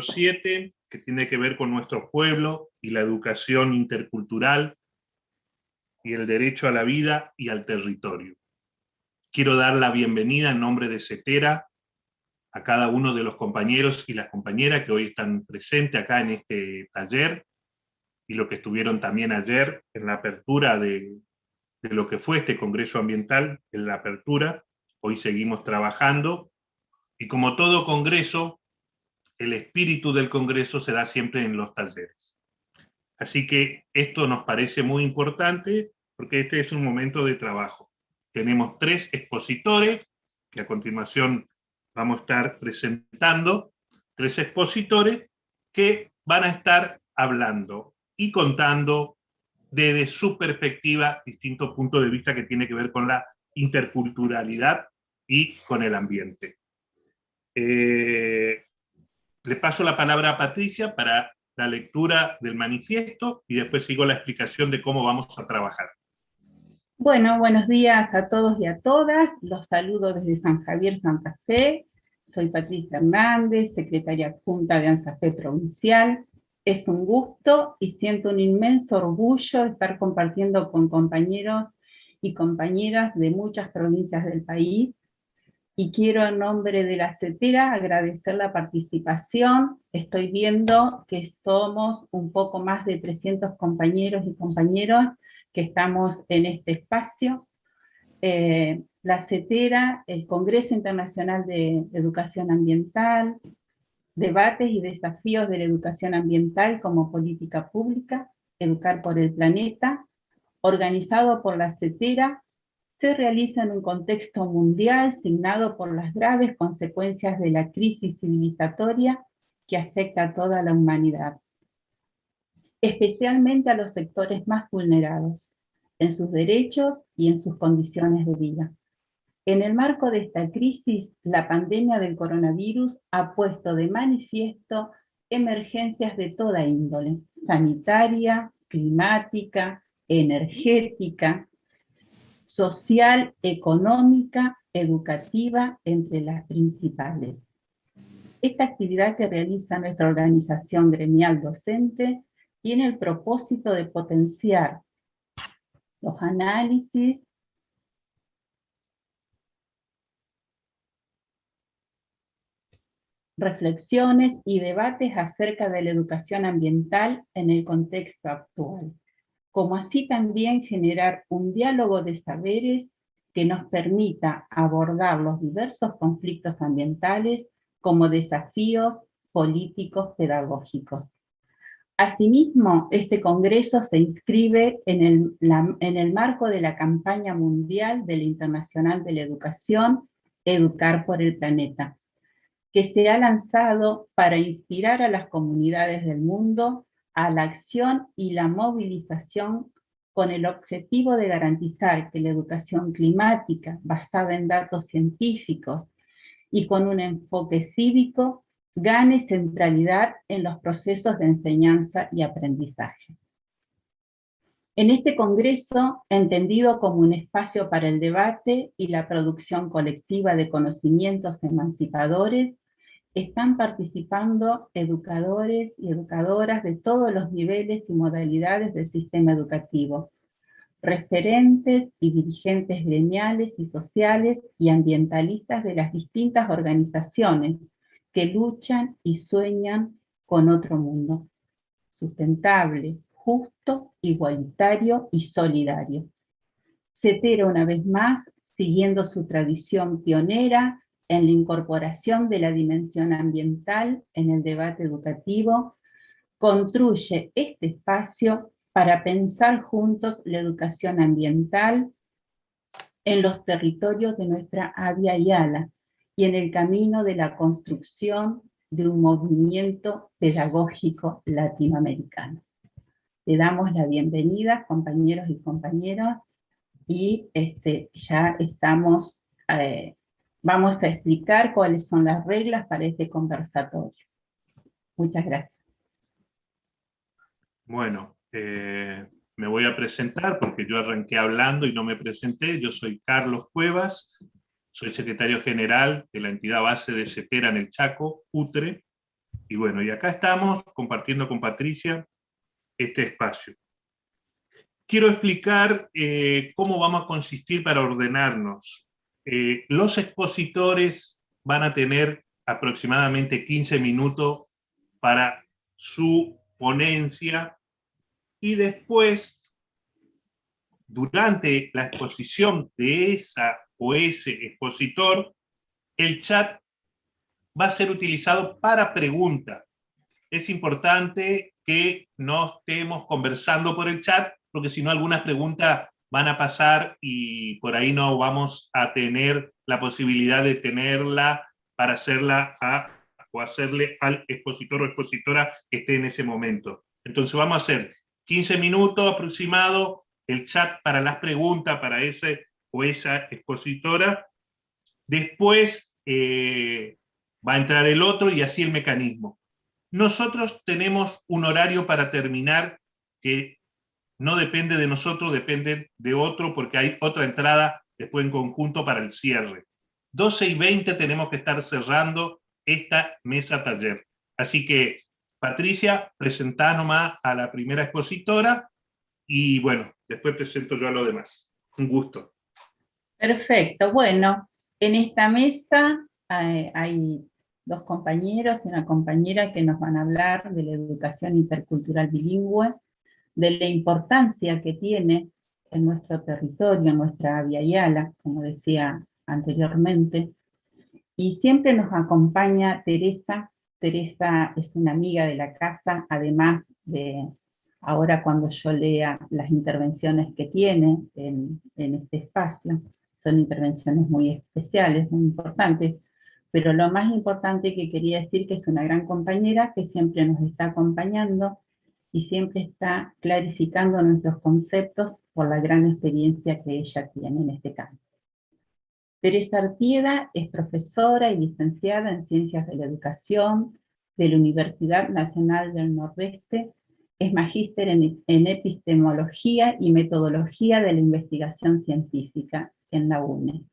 7, que tiene que ver con nuestro pueblo y la educación intercultural y el derecho a la vida y al territorio. Quiero dar la bienvenida en nombre de CETERA a cada uno de los compañeros y las compañeras que hoy están presentes acá en este taller, y los que estuvieron también ayer en la apertura de lo que fue este Congreso Ambiental, en la apertura. Hoy seguimos trabajando, y como todo congreso, el espíritu del congreso se da siempre en los talleres. Así que esto nos parece muy importante, porque este es un momento de trabajo. Tenemos 3 expositores, que a continuación vamos a estar presentando, 3 expositores que van a estar hablando y contando desde su perspectiva distintos puntos de vista que tiene que ver con la interculturalidad y con el ambiente. Le paso la palabra a Patricia para la lectura del manifiesto y después sigo la explicación de cómo vamos a trabajar. Bueno, buenos días a todos y a todas. Los saludo desde San Javier, Santa Fe. Soy Patricia Hernández, secretaria adjunta de ANSAFE Provincial. Es un gusto y siento un inmenso orgullo de estar compartiendo con compañeros y compañeras de muchas provincias del país. Y quiero en nombre de la CETERA agradecer la participación. Estoy viendo que somos un poco más de 300 compañeros y compañeras que estamos en este espacio. La CETERA, el Congreso Internacional de Educación Ambiental, debates y desafíos de la educación ambiental como política pública, Educar por el Planeta, organizado por la CETERA, se realiza en un contexto mundial signado por las graves consecuencias de la crisis civilizatoria que afecta a toda la humanidad, especialmente a los sectores más vulnerados, en sus derechos y en sus condiciones de vida. En el marco de esta crisis, la pandemia del coronavirus ha puesto de manifiesto emergencias de toda índole, sanitaria, climática, energética, social, económica, educativa, entre las principales. Esta actividad que realiza nuestra organización gremial docente tiene el propósito de potenciar los análisis, reflexiones y debates acerca de la educación ambiental en el contexto actual, como así también generar un diálogo de saberes que nos permita abordar los diversos conflictos ambientales como desafíos políticos pedagógicos. Asimismo, este congreso se inscribe en el marco de la campaña mundial de la Internacional de la Educación, Educar por el Planeta, que se ha lanzado para inspirar a las comunidades del mundo a la acción y la movilización con el objetivo de garantizar que la educación climática, basada en datos científicos y con un enfoque cívico, gane centralidad en los procesos de enseñanza y aprendizaje. En este congreso, entendido como un espacio para el debate y la producción colectiva de conocimientos emancipadores, están participando educadores y educadoras de todos los niveles y modalidades del sistema educativo, referentes y dirigentes gremiales y sociales y ambientalistas de las distintas organizaciones que luchan y sueñan con otro mundo, sustentable, justo, igualitario y solidario. CETERA, una vez más, siguiendo su tradición pionera en la incorporación de la dimensión ambiental en el debate educativo, construye este espacio para pensar juntos la educación ambiental en los territorios de nuestra Avia Yala y en el camino de la construcción de un movimiento pedagógico latinoamericano. Le damos la bienvenida, compañeros y compañeras, y ya estamos, vamos a explicar cuáles son las reglas para este conversatorio. Muchas gracias. Bueno, me voy a presentar porque yo arranqué hablando y no me presenté. Yo soy Carlos Cuevas, soy secretario general de la entidad base de CETERA en el Chaco, UTRE, Y bueno, y acá estamos compartiendo con Patricia este espacio. Quiero explicar cómo vamos a consistir para ordenarnos. Los expositores van a tener aproximadamente 15 minutos para su ponencia y después, durante la exposición de esa o ese expositor, el chat va a ser utilizado para preguntas. Es importante que no estemos conversando por el chat, porque si no algunas preguntas van a pasar y por ahí no vamos a tener la posibilidad de tenerla para hacerla o hacerle al expositor o expositora que esté en ese momento. Entonces vamos a hacer 15 minutos aproximado, el chat para las preguntas para ese o esa expositora. Después va a entrar el otro y así el mecanismo. Nosotros tenemos un horario para terminar que no depende de nosotros, depende de otro, porque hay otra entrada después en conjunto para el cierre. 12:20 tenemos que estar cerrando esta mesa taller. Así que, Patricia, presentá nomás a la primera expositora y bueno, después presento yo a los demás. Un gusto. Perfecto, bueno, en esta mesa hay dos compañeros y una compañera que nos van a hablar de la educación intercultural bilingüe, de la importancia que tiene en nuestro territorio, en nuestra Abya Yala, como decía anteriormente, y siempre nos acompaña Teresa. Teresa es una amiga de la casa, además de ahora cuando yo lea las intervenciones que tiene en este espacio. Son intervenciones muy especiales, muy importantes, pero lo más importante que quería decir que es una gran compañera que siempre nos está acompañando y siempre está clarificando nuestros conceptos por la gran experiencia que ella tiene en este campo. Teresa Artieda es profesora y licenciada en Ciencias de la Educación de la Universidad Nacional del Nordeste, es magíster en Epistemología y Metodología de la Investigación Científica en la UNE.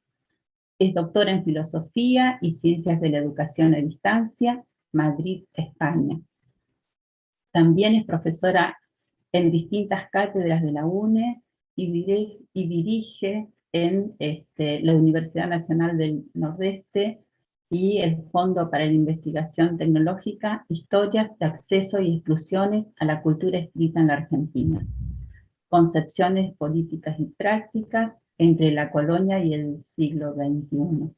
Es doctora en Filosofía y Ciencias de la Educación a Distancia, Madrid, España. También es profesora en distintas cátedras de la UNE y dirige en la Universidad Nacional del Nordeste y el Fondo para la Investigación Tecnológica, Historias de Acceso y Exclusiones a la Cultura Escrita en la Argentina, Concepciones Políticas y Prácticas entre la Colonia y el siglo XXI,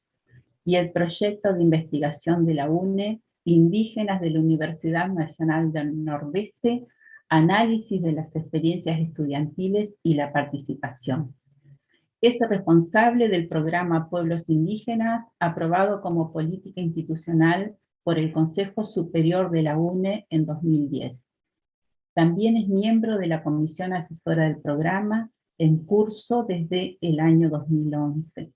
y el proyecto de investigación de la UNE, Indígenas de la Universidad Nacional del Nordeste, análisis de las experiencias estudiantiles y la participación. Es responsable del programa Pueblos Indígenas, aprobado como política institucional por el Consejo Superior de la UNE en 2010. También es miembro de la Comisión Asesora del Programa, en curso desde el año 2011.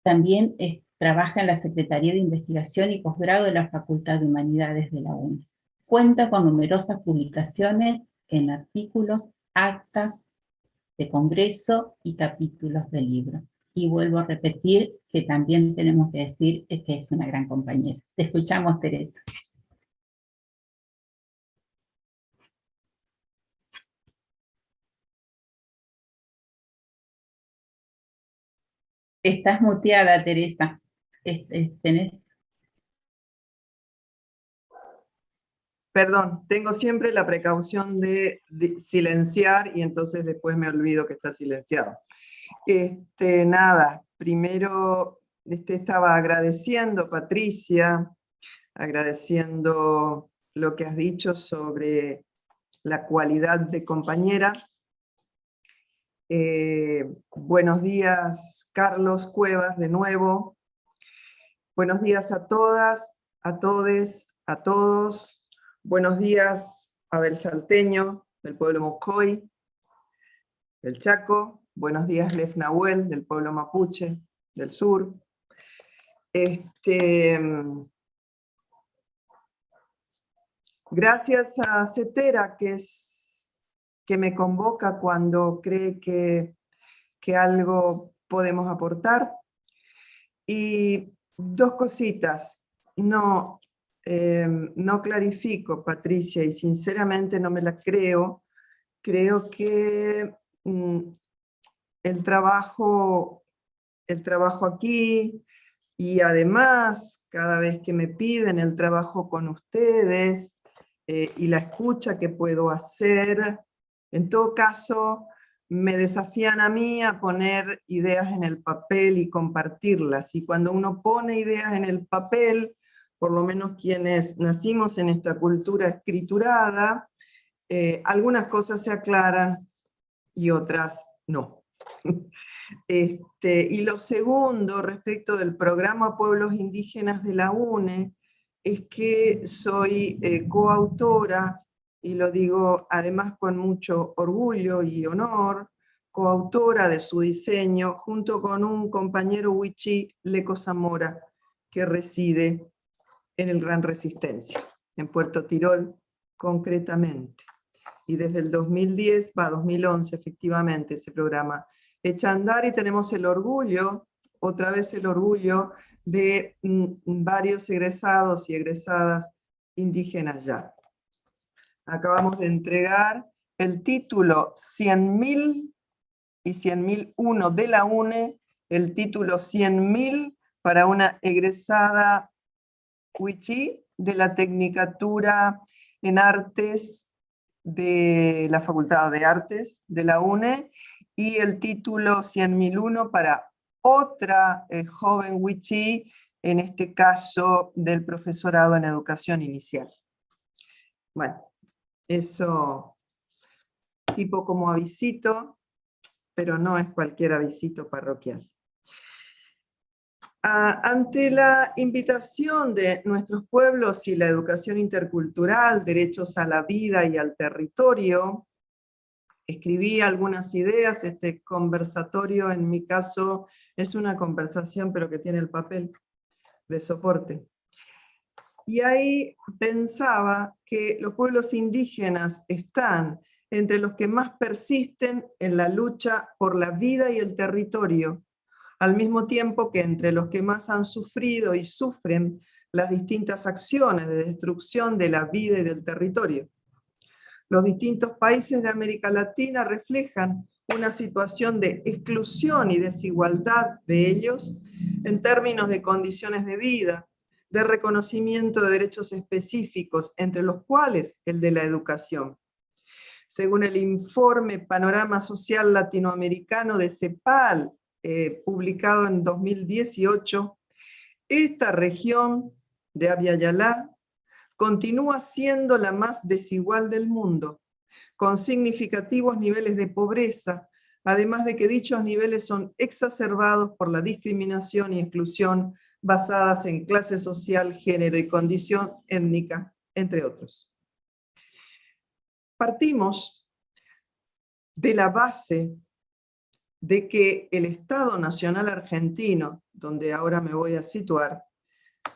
También trabaja en la Secretaría de Investigación y Posgrado de la Facultad de Humanidades de la UNE. Cuenta con numerosas publicaciones en artículos, actas de congreso y capítulos de libros. Y vuelvo a repetir que también tenemos que decir que es una gran compañera. Te escuchamos, Teresa. Estás muteada, Teresa. Tenés... Perdón, tengo siempre la precaución de silenciar y entonces después me olvido que está silenciado. Nada, primero estaba agradeciendo, Patricia, agradeciendo lo que has dicho sobre la cualidad de compañera. Buenos días, Carlos Cuevas, de nuevo. Buenos días a todas, a todes, a todos. Buenos días, Abel Salteño, del pueblo Mocoy, del Chaco. Buenos días, Lef Nahuel, del pueblo Mapuche, del sur. Gracias a Cetera, que me convoca cuando cree que algo podemos aportar. Y dos cositas. No no clarifico, Patricia, y sinceramente no me la creo. Creo que el trabajo aquí, y además cada vez que me piden el trabajo con ustedes, y la escucha que puedo hacer, en todo caso me desafían a mí a poner ideas en el papel y compartirlas, y cuando uno pone ideas en el papel, por lo menos quienes nacimos en esta cultura escriturada, algunas cosas se aclaran y otras no. Y lo segundo, respecto del programa Pueblos Indígenas de la UNE, es que soy coautora, y lo digo además con mucho orgullo y honor, coautora de su diseño, junto con un compañero wichí, Leco Zamora, que reside en el Gran Resistencia, en Puerto Tirol concretamente. Y desde el 2011 efectivamente ese programa echa a andar, y tenemos el orgullo, otra vez el orgullo, de varios egresados y egresadas indígenas ya. Acabamos de entregar el título 100.000 y 100.001 de la UNE, el título 100.000 para una egresada wichí de la Tecnicatura en Artes de la Facultad de Artes de la UNE, y el título 100.001 para otra joven wichí, en este caso del profesorado en educación inicial. Bueno, eso tipo como avisito, pero no es cualquier avisito parroquial. Ante la invitación de nuestros pueblos y la educación intercultural, derechos a la vida y al territorio, escribí algunas ideas. Este conversatorio en mi caso es una conversación, pero que tiene el papel de soporte. Y ahí pensaba que los pueblos indígenas están entre los que más persisten en la lucha por la vida y el territorio, al mismo tiempo que entre los que más han sufrido y sufren las distintas acciones de destrucción de la vida y del territorio. Los distintos países de América Latina reflejan una situación de exclusión y desigualdad de ellos en términos de condiciones de vida, de reconocimiento de derechos específicos, entre los cuales el de la educación. Según el informe Panorama Social Latinoamericano de CEPAL, publicado en 2018, esta región de Abya Yala continúa siendo la más desigual del mundo, con significativos niveles de pobreza, además de que dichos niveles son exacerbados por la discriminación y exclusión basadas en clase social, género y condición étnica, entre otros. Partimos de la base de que el Estado Nacional Argentino, donde ahora me voy a situar,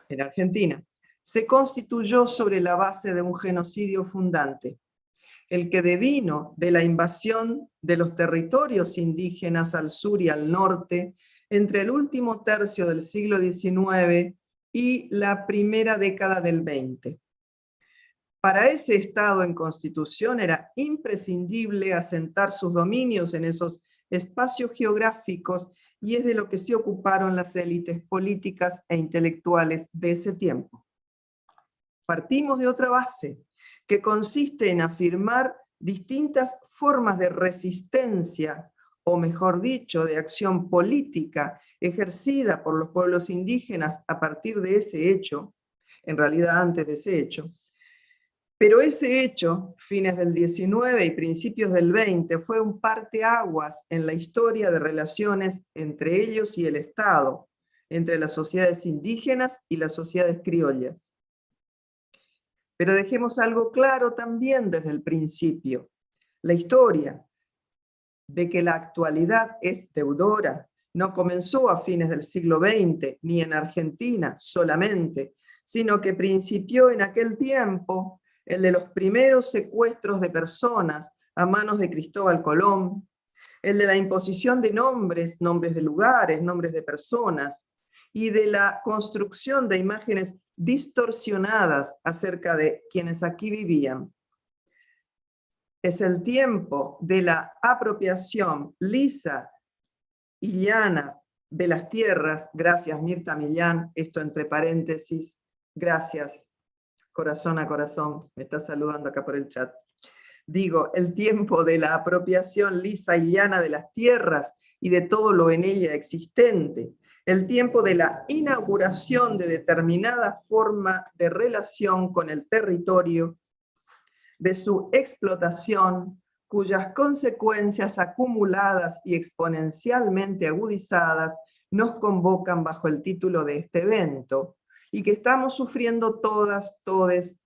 en Argentina, se constituyó sobre la base de un genocidio fundante, el que devino de la invasión de los territorios indígenas al sur y al norte entre el último tercio del siglo XIX y la primera década del XX. Para ese Estado en constitución era imprescindible asentar sus dominios en esos espacios geográficos, y es de lo que se ocuparon las élites políticas e intelectuales de ese tiempo. Partimos de otra base, que consiste en afirmar distintas formas de resistencia, o mejor dicho, de acción política ejercida por los pueblos indígenas a partir de ese hecho, en realidad antes de ese hecho. Pero ese hecho, fines del XIX y principios del XX, fue un parteaguas en la historia de relaciones entre ellos y el Estado, entre las sociedades indígenas y las sociedades criollas. Pero dejemos algo claro también desde el principio. La historia de que la actualidad es deudora no comenzó a fines del siglo XX, ni en Argentina solamente, sino que principió en aquel tiempo, el de los primeros secuestros de personas a manos de Cristóbal Colón, el de la imposición de nombres, nombres de lugares, nombres de personas, y de la construcción de imágenes distorsionadas acerca de quienes aquí vivían. Es el tiempo de la apropiación lisa y llana de las tierras. Gracias, Mirta Millán, esto entre paréntesis. Gracias, corazón a corazón, me está saludando acá por el chat. Digo, el tiempo de la apropiación lisa y llana de las tierras y de todo lo en ella existente. El tiempo de la inauguración de determinada forma de relación con el territorio, de su explotación, cuyas consecuencias acumuladas y exponencialmente agudizadas nos convocan bajo el título de este evento, y que estamos sufriendo todas, todes,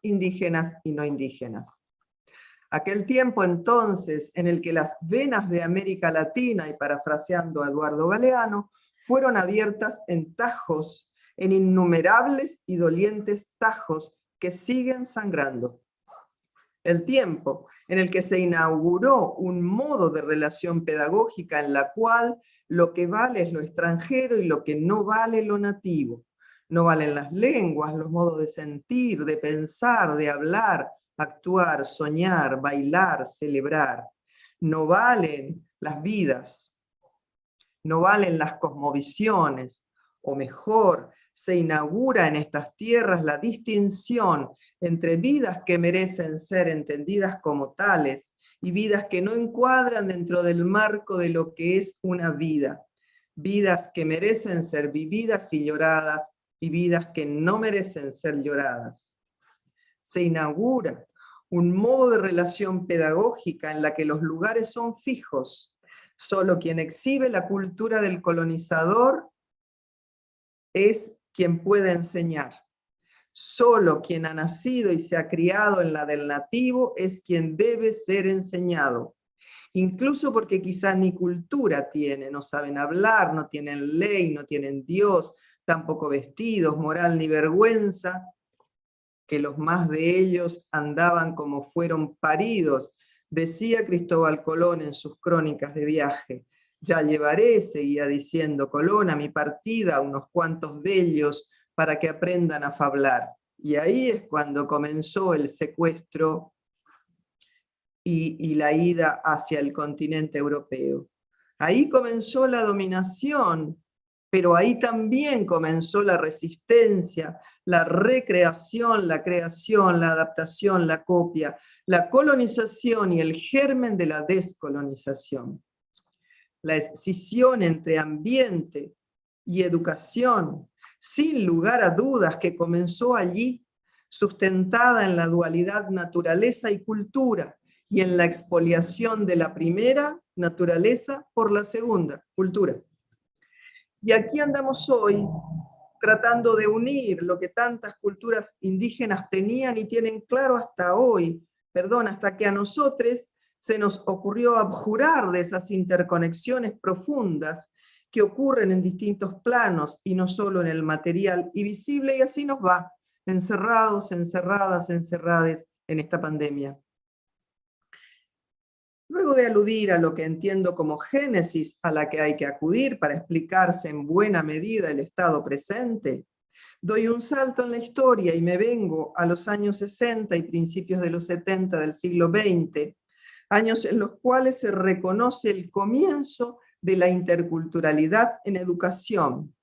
indígenas y no indígenas. Aquel tiempo entonces en el que las venas de América Latina, y parafraseando a Eduardo Galeano, fueron abiertas en tajos, en innumerables y dolientes tajos que siguen sangrando. El tiempo en el que se inauguró un modo de relación pedagógica en la cual lo que vale es lo extranjero y lo que no vale lo nativo. No valen las lenguas, los modos de sentir, de pensar, de hablar, actuar, soñar, bailar, celebrar. No valen las vidas, no valen las cosmovisiones, o mejor, se inaugura en estas tierras la distinción entre vidas que merecen ser entendidas como tales y vidas que no encuadran dentro del marco de lo que es una vida. Vidas que merecen ser vividas y lloradas y vidas que no merecen ser lloradas. Se inaugura un modo de relación pedagógica en la que los lugares son fijos. Solo quien exhibe la cultura del colonizador es quien puede enseñar. Solo quien ha nacido y se ha criado en la del nativo es quien debe ser enseñado. Incluso porque quizá ni cultura tiene, no saben hablar, no tienen ley, no tienen Dios, tampoco vestidos, moral ni vergüenza, que los más de ellos andaban como fueron paridos, decía Cristóbal Colón en sus crónicas de viaje. Ya llevaré, seguía diciendo Colón, a mi partida unos cuantos de ellos para que aprendan a fablar. Y ahí es cuando comenzó el secuestro y la ida hacia el continente europeo. Ahí comenzó la dominación, pero ahí también comenzó la resistencia, la recreación, la creación, la adaptación, la copia, la colonización y el germen de la descolonización. La escisión entre ambiente y educación, sin lugar a dudas, que comenzó allí, sustentada en la dualidad naturaleza y cultura, y en la expoliación de la primera, naturaleza, por la segunda, cultura. Y aquí andamos hoy, tratando de unir lo que tantas culturas indígenas tenían y tienen claro hasta hoy, hasta que a nosotros se nos ocurrió abjurar de esas interconexiones profundas que ocurren en distintos planos y no solo en el material y visible, y así nos va, encerrados, encerradas, encerrades en esta pandemia. Luego de aludir a lo que entiendo como génesis a la que hay que acudir para explicarse en buena medida el estado presente, doy un salto en la historia y me vengo a los años 60 y principios de los 70 del siglo XX, años en los cuales se reconoce el comienzo de la interculturalidad en educación,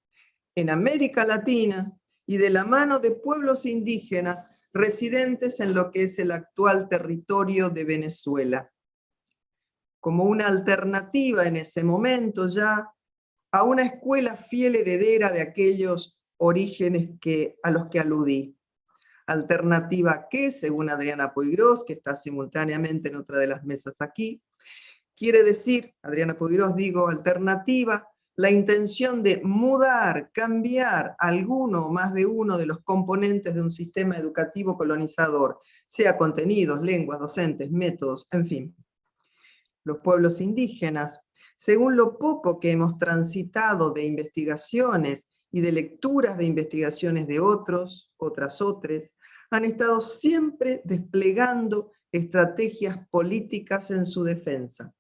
en América Latina y de la mano de pueblos indígenas residentes en lo que es el actual territorio de Venezuela, como una alternativa en ese momento ya a una escuela fiel heredera de aquellos orígenes a los que aludí. Alternativa que, según Adriana Puigros, que está simultáneamente en otra de las mesas aquí, quiere decir, Adriana Puigros, digo, alternativa, la intención de mudar, cambiar alguno o más de uno de los componentes de un sistema educativo colonizador, sea contenidos, lenguas, docentes, métodos, en fin. Los pueblos indígenas, según lo poco que hemos transitado de investigaciones y de lecturas de investigaciones de otros, otras, han estado siempre desplegando estrategias políticas en su defensa.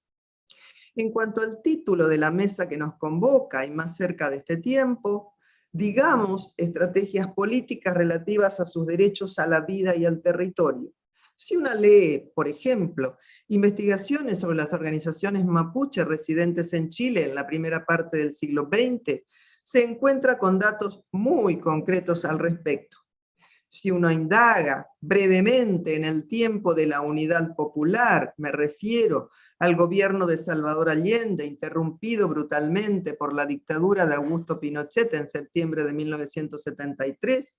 En cuanto al título de la mesa que nos convoca, y más cerca de este tiempo, digamos estrategias políticas relativas a sus derechos a la vida y al territorio. Si una lee, por ejemplo, investigaciones sobre las organizaciones mapuche residentes en Chile en la primera parte del siglo XX, se encuentra con datos muy concretos al respecto. Si uno indaga brevemente en el tiempo de la unidad popular, me refiero al gobierno de Salvador Allende, interrumpido brutalmente por la dictadura de Augusto Pinochet en septiembre de 1973,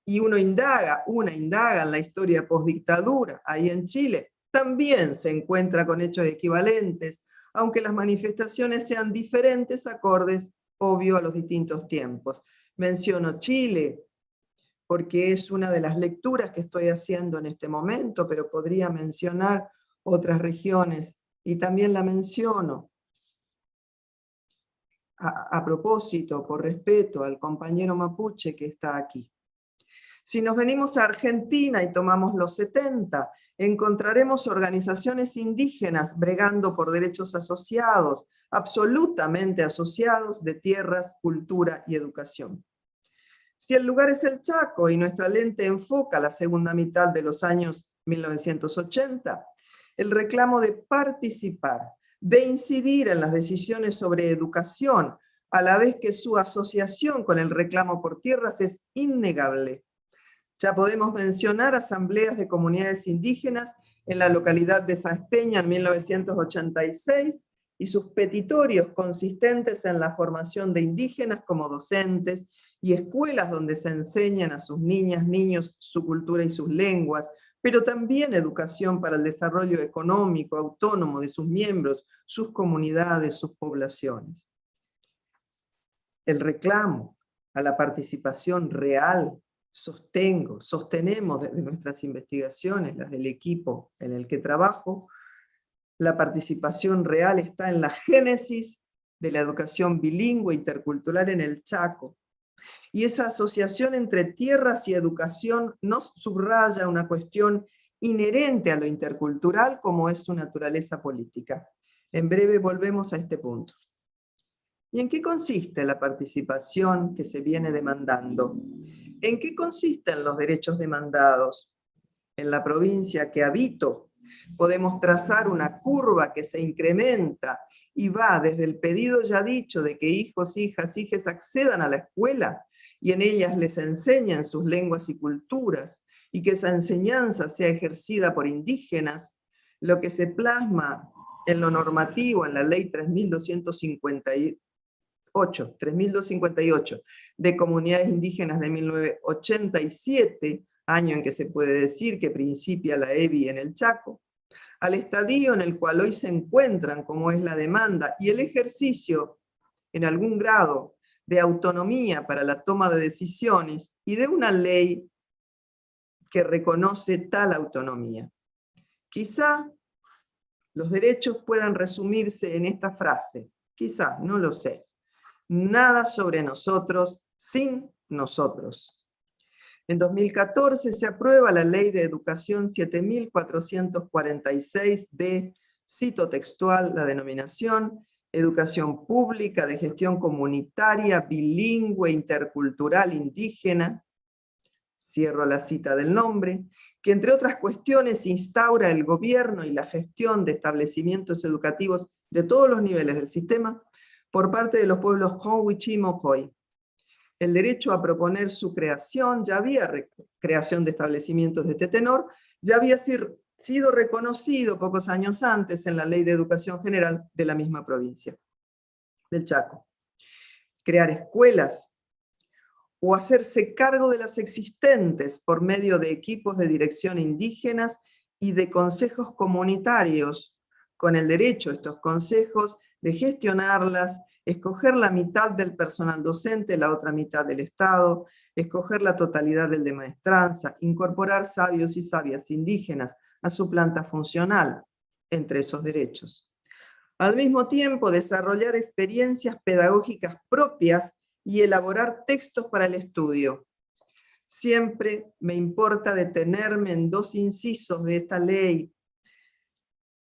y uno indaga en la historia postdictadura ahí en Chile, también se encuentra con hechos equivalentes, aunque las manifestaciones sean diferentes acordes, obvio, a los distintos tiempos. Menciono Chile, porque es una de las lecturas que estoy haciendo en este momento, pero podría mencionar otras regiones, y también la menciono a propósito, por respeto al compañero mapuche que está aquí. Si nos venimos a Argentina y tomamos los 70, encontraremos organizaciones indígenas bregando por derechos asociados, absolutamente asociados, de tierras, cultura y educación. Si el lugar es el Chaco y nuestra lente enfoca la segunda mitad de los años 1980, el reclamo de participar, de incidir en las decisiones sobre educación, a la vez que su asociación con el reclamo por tierras es innegable. Ya podemos mencionar asambleas de comunidades indígenas en la localidad de Sáenz Peña en 1986 y sus petitorios consistentes en la formación de indígenas como docentes y escuelas donde se enseñan a sus niñas, niños su cultura y sus lenguas, pero también educación para el desarrollo económico, autónomo de sus miembros, sus comunidades, sus poblaciones. El reclamo a la participación real, sostenemos desde nuestras investigaciones, las del equipo en el que trabajo, la participación real está en la génesis de la educación bilingüe intercultural en el Chaco. Y esa asociación entre tierras y educación nos subraya una cuestión inherente a lo intercultural como es su naturaleza política. En breve volvemos a este punto. ¿Y en qué consiste la participación que se viene demandando? ¿En qué consisten los derechos demandados? En la provincia que habito, podemos trazar una curva que se incrementa y va desde el pedido ya dicho de que hijos, hijas, hijes accedan a la escuela y en ellas les enseñan sus lenguas y culturas, y que esa enseñanza sea ejercida por indígenas, lo que se plasma en lo normativo, en la ley 3258 de comunidades indígenas de 1987, año en que se puede decir que principia la EBI en el Chaco, al estadio en el cual hoy se encuentran, como es la demanda, y el ejercicio, en algún grado, de autonomía para la toma de decisiones, y de una ley que reconoce tal autonomía. Quizá los derechos puedan resumirse en esta frase, quizá, no lo sé. Nada sobre nosotros sin nosotros. En 2014 se aprueba la Ley de Educación 7446 de, cito textual la denominación, Educación Pública de Gestión Comunitaria, Bilingüe, Intercultural, Indígena, cierro la cita del nombre, que entre otras cuestiones instaura el gobierno y la gestión de establecimientos educativos de todos los niveles del sistema por parte de los pueblos Howichi y Mocoy. El derecho a proponer su creación, ya había creación de establecimientos de este tenor, ya había sido reconocido pocos años antes en la Ley de Educación General de la misma provincia del Chaco. Crear escuelas o hacerse cargo de las existentes por medio de equipos de dirección indígenas y de consejos comunitarios, con el derecho a estos consejos de gestionarlas, escoger la mitad del personal docente, la otra mitad del Estado, escoger la totalidad del de maestranza, incorporar sabios y sabias indígenas a su planta funcional, entre esos derechos. Al mismo tiempo, desarrollar experiencias pedagógicas propias y elaborar textos para el estudio. Siempre me importa detenerme en dos incisos de esta ley.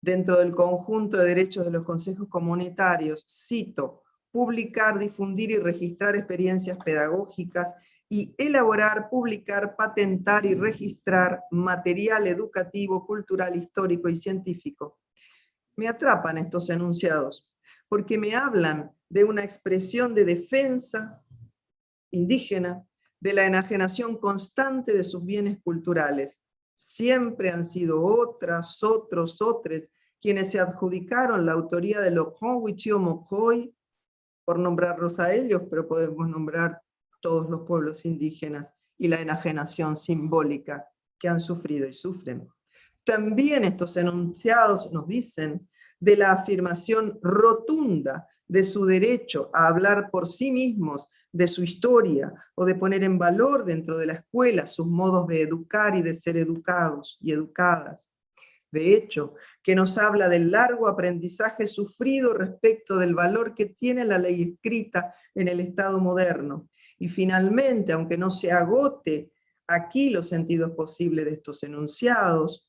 Dentro del conjunto de derechos de los consejos comunitarios, cito, publicar, difundir y registrar experiencias pedagógicas, y elaborar, publicar, patentar y registrar material educativo, cultural, histórico y científico. Me atrapan estos enunciados, porque me hablan de una expresión de defensa indígena, de la enajenación constante de sus bienes culturales. Siempre han sido otras, otros, otres, quienes se adjudicaron la autoría de los Huichio Mocoy, por nombrarlos a ellos, pero podemos nombrar todos los pueblos indígenas y la enajenación simbólica que han sufrido y sufren. También estos enunciados nos dicen de la afirmación rotunda de su derecho a hablar por sí mismos de su historia, o de poner en valor dentro de la escuela sus modos de educar y de ser educados y educadas. De hecho, que nos habla del largo aprendizaje sufrido respecto del valor que tiene la ley escrita en el Estado moderno. Y finalmente, aunque no se agote aquí los sentidos posibles de estos enunciados,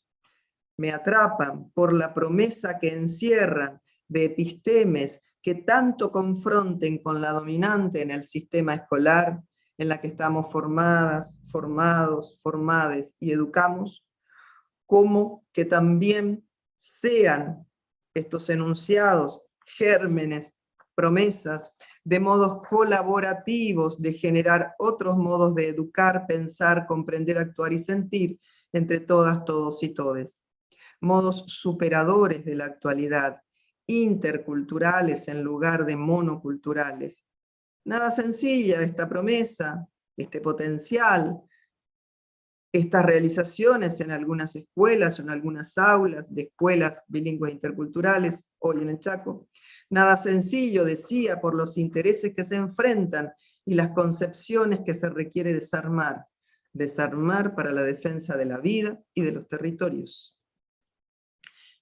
me atrapan por la promesa que encierran de epistemes que tanto confronten con la dominante en el sistema escolar, en la que estamos formadas, formados, formades y educamos, como que también sean estos enunciados gérmenes, promesas, de modos colaborativos de generar otros modos de educar, pensar, comprender, actuar y sentir entre todas, todos y todes. Modos superadores de la actualidad, interculturales en lugar de monoculturales. Nada sencilla esta promesa, este potencial, estas realizaciones en algunas escuelas o en algunas aulas de escuelas bilingües interculturales, hoy en el Chaco. Nada sencillo, decía, por los intereses que se enfrentan y las concepciones que se requiere desarmar. Desarmar para la defensa de la vida y de los territorios.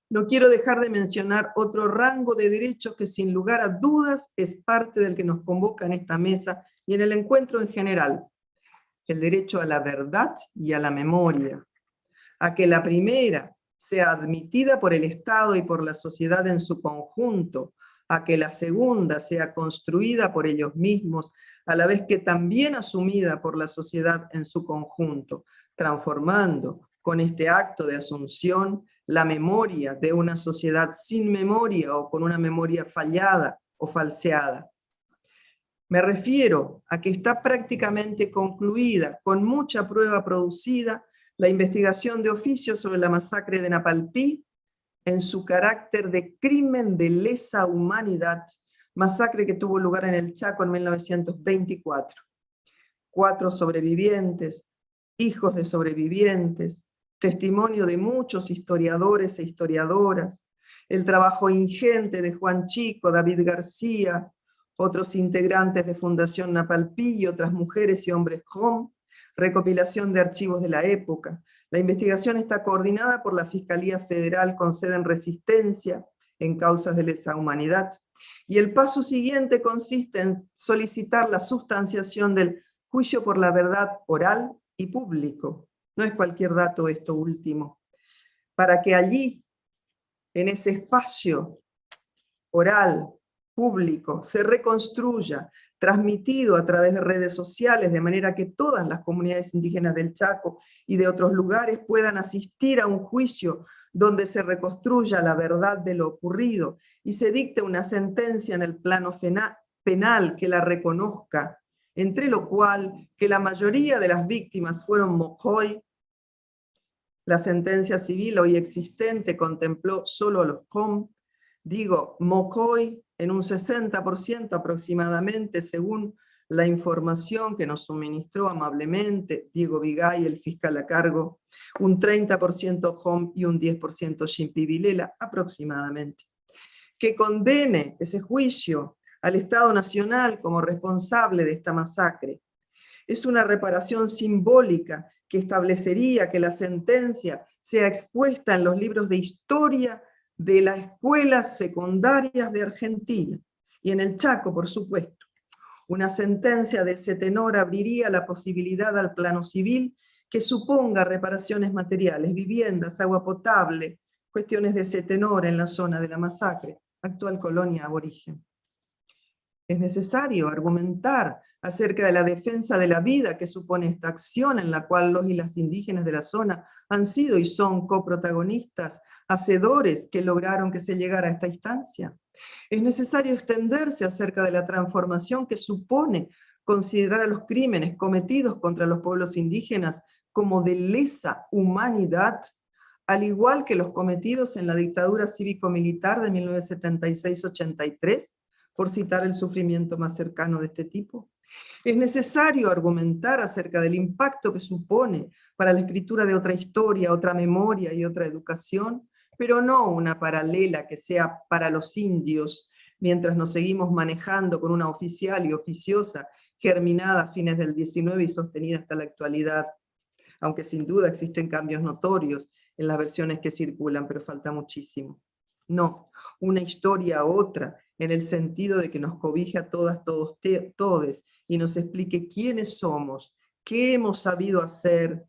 No quiero dejar de mencionar otro rango de derechos que sin lugar a dudas es parte del que nos convoca en esta mesa y en el encuentro en general. El derecho a la verdad y a la memoria, a que la primera sea admitida por el Estado y por la sociedad en su conjunto, a que la segunda sea construida por ellos mismos, a la vez que también asumida por la sociedad en su conjunto, transformando con este acto de asunción la memoria de una sociedad sin memoria o con una memoria fallada o falseada. Me refiero a que está prácticamente concluida, con mucha prueba producida, la investigación de oficio sobre la masacre de Napalpí en su carácter de crimen de lesa humanidad, masacre que tuvo lugar en el Chaco en 1924. 4 sobrevivientes, hijos de sobrevivientes, testimonio de muchos historiadores e historiadoras, el trabajo ingente de Juan Chico, David García, otros integrantes de Fundación Napalpí y otras mujeres y hombres JOM, recopilación de archivos de la época. La investigación está coordinada por la Fiscalía Federal con sede en Resistencia, en causas de lesa humanidad. Y el paso siguiente consiste en solicitar la sustanciación del juicio por la verdad oral y público. No es cualquier dato esto último. Para que allí, en ese espacio oral, público, se reconstruya, transmitido a través de redes sociales, de manera que todas las comunidades indígenas del Chaco y de otros lugares puedan asistir a un juicio donde se reconstruya la verdad de lo ocurrido y se dicte una sentencia en el plano penal que la reconozca, entre lo cual que la mayoría de las víctimas fueron Mocoy. La sentencia civil hoy existente contempló solo a los JOM, digo Mocoy en un 60% aproximadamente, según la información que nos suministró amablemente Diego Vigay, el fiscal a cargo, un 30% JOM y un 10% Ximpi-Vilela aproximadamente. Que condene ese juicio al Estado Nacional como responsable de esta masacre. Es una reparación simbólica que establecería que la sentencia sea expuesta en los libros de historia de las escuelas secundarias de Argentina, y en el Chaco, por supuesto. Una sentencia de ese tenor abriría la posibilidad al plano civil que suponga reparaciones materiales, viviendas, agua potable, cuestiones de ese tenor en la zona de la masacre, actual colonia aborigen. Es necesario argumentar acerca de la defensa de la vida que supone esta acción en la cual los y las indígenas de la zona han sido y son coprotagonistas, hacedores que lograron que se llegara a esta instancia. Es necesario extenderse acerca de la transformación que supone considerar a los crímenes cometidos contra los pueblos indígenas como de lesa humanidad, al igual que los cometidos en la dictadura cívico-militar de 1976-83, por citar el sufrimiento más cercano de este tipo. Es necesario argumentar acerca del impacto que supone para la escritura de otra historia, otra memoria y otra educación, pero no una paralela que sea para los indios, mientras nos seguimos manejando con una oficial y oficiosa germinada a fines del 19 y sostenida hasta la actualidad, aunque sin duda existen cambios notorios en las versiones que circulan, pero falta muchísimo. No, una historia otra, en el sentido de que nos cobije a todas, todos, todes, y nos explique quiénes somos, qué hemos sabido hacer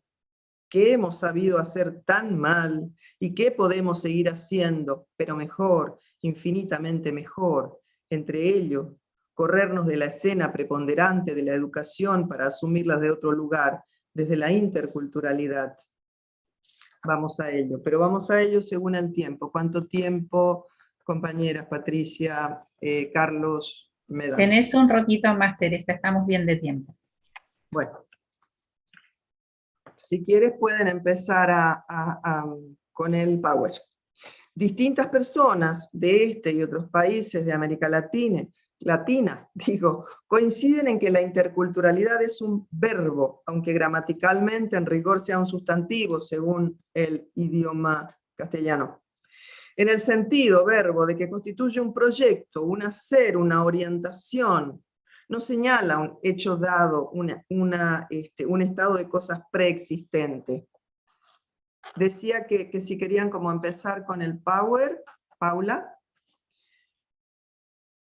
tan mal, y qué podemos seguir haciendo, pero mejor, infinitamente mejor. Entre ellos, corrernos de la escena preponderante de la educación para asumirlas de otro lugar, desde la interculturalidad. Vamos a ello, pero vamos a ello según el tiempo. ¿Cuánto tiempo, compañeras Patricia, Carlos, me dan? Tenés un ratito más, Teresa, estamos bien de tiempo. Bueno, si quieres pueden empezar con el Power. Distintas personas de este y otros países de América Latina, coinciden en que la interculturalidad es un verbo, aunque gramaticalmente en rigor sea un sustantivo según el idioma castellano. En el sentido, verbo, de que constituye un proyecto, un hacer, una orientación, no señala un hecho dado, un estado de cosas preexistente. Decía que si querían como empezar con el Power, Paula.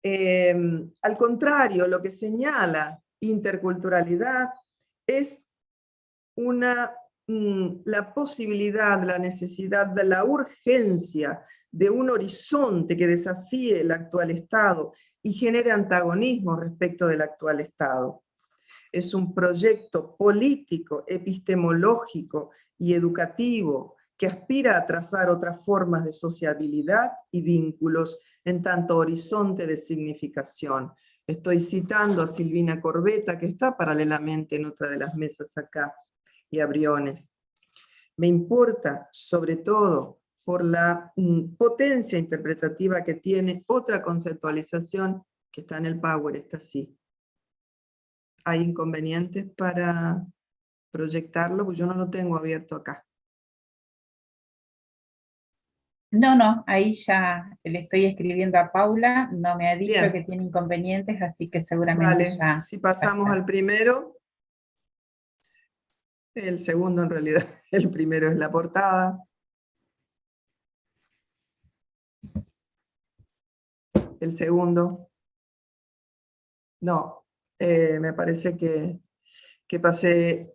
Al contrario, lo que señala interculturalidad es la posibilidad, la necesidad, la urgencia de un horizonte que desafíe el actual estado y genere antagonismo respecto del actual estado. Es un proyecto político, epistemológico y educativo que aspira a trazar otras formas de sociabilidad y vínculos en tanto horizonte de significación. Estoy citando a Silvina Corbetta, que está paralelamente en otra de las mesas acá, y a Briones. Me importa, sobre todo, por la potencia interpretativa que tiene otra conceptualización que está en el Power, está así. ¿Hay inconvenientes para proyectarlo? Pues yo no lo tengo abierto acá. No, ahí ya le estoy escribiendo a Paula, no me ha dicho Bien. que tiene inconvenientes, así que seguramente Vale, ya... si pasamos al primero, el segundo en realidad, el primero es la portada. El segundo, no, me parece que pasé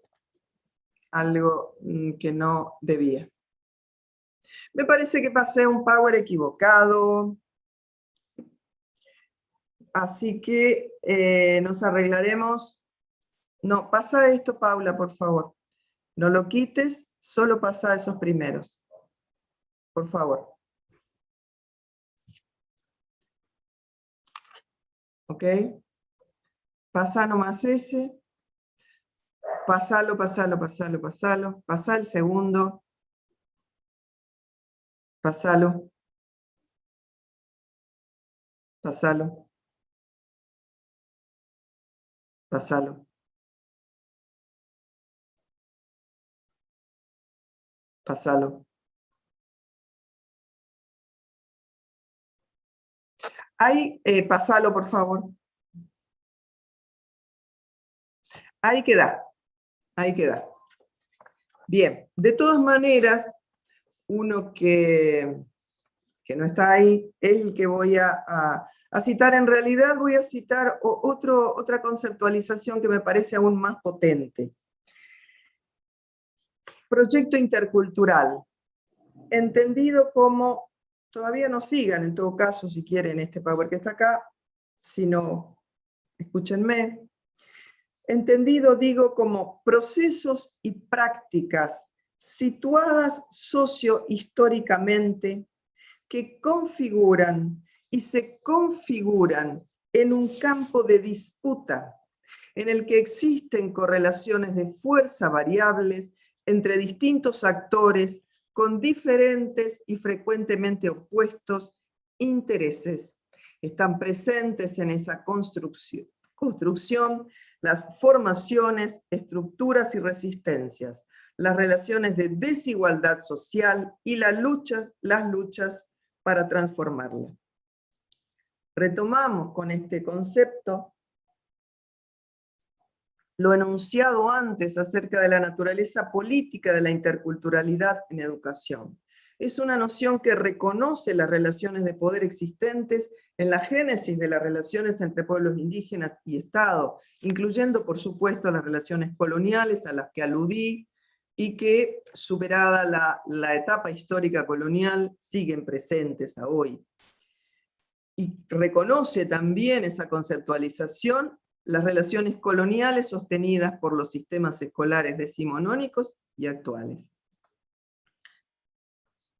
algo que no debía. Me parece que pasé un Power equivocado, así que nos arreglaremos. No, pasa esto, Paula, por favor. No lo quites, solo pasa esos primeros. Por favor. ¿Ok? Pasa nomás ese. Pasalo. Pasa el segundo. Pasalo. Pasalo. Pasalo. Pasalo. Ahí, pasalo, por favor. Ahí queda. Ahí queda. Bien, de todas maneras, uno que no está ahí es el que voy a citar. En realidad voy a citar otra conceptualización que me parece aún más potente. Proyecto intercultural, entendido como, todavía no sigan en todo caso si quieren este Power que está acá, sino escúchenme, entendido, digo, como procesos y prácticas situadas sociohistóricamente que configuran y se configuran en un campo de disputa en el que existen correlaciones de fuerza variables entre distintos actores con diferentes y frecuentemente opuestos intereses. Están presentes en esa construcción las formaciones, estructuras y resistencias, las relaciones de desigualdad social y las luchas para transformarla. Retomamos con este concepto lo enunciado antes acerca de la naturaleza política de la interculturalidad en educación. Es una noción que reconoce las relaciones de poder existentes en la génesis de las relaciones entre pueblos indígenas y Estado, incluyendo, por supuesto, las relaciones coloniales a las que aludí, y que, superada la etapa histórica colonial, siguen presentes a hoy. Y reconoce también esa conceptualización las relaciones coloniales sostenidas por los sistemas escolares decimonónicos y actuales.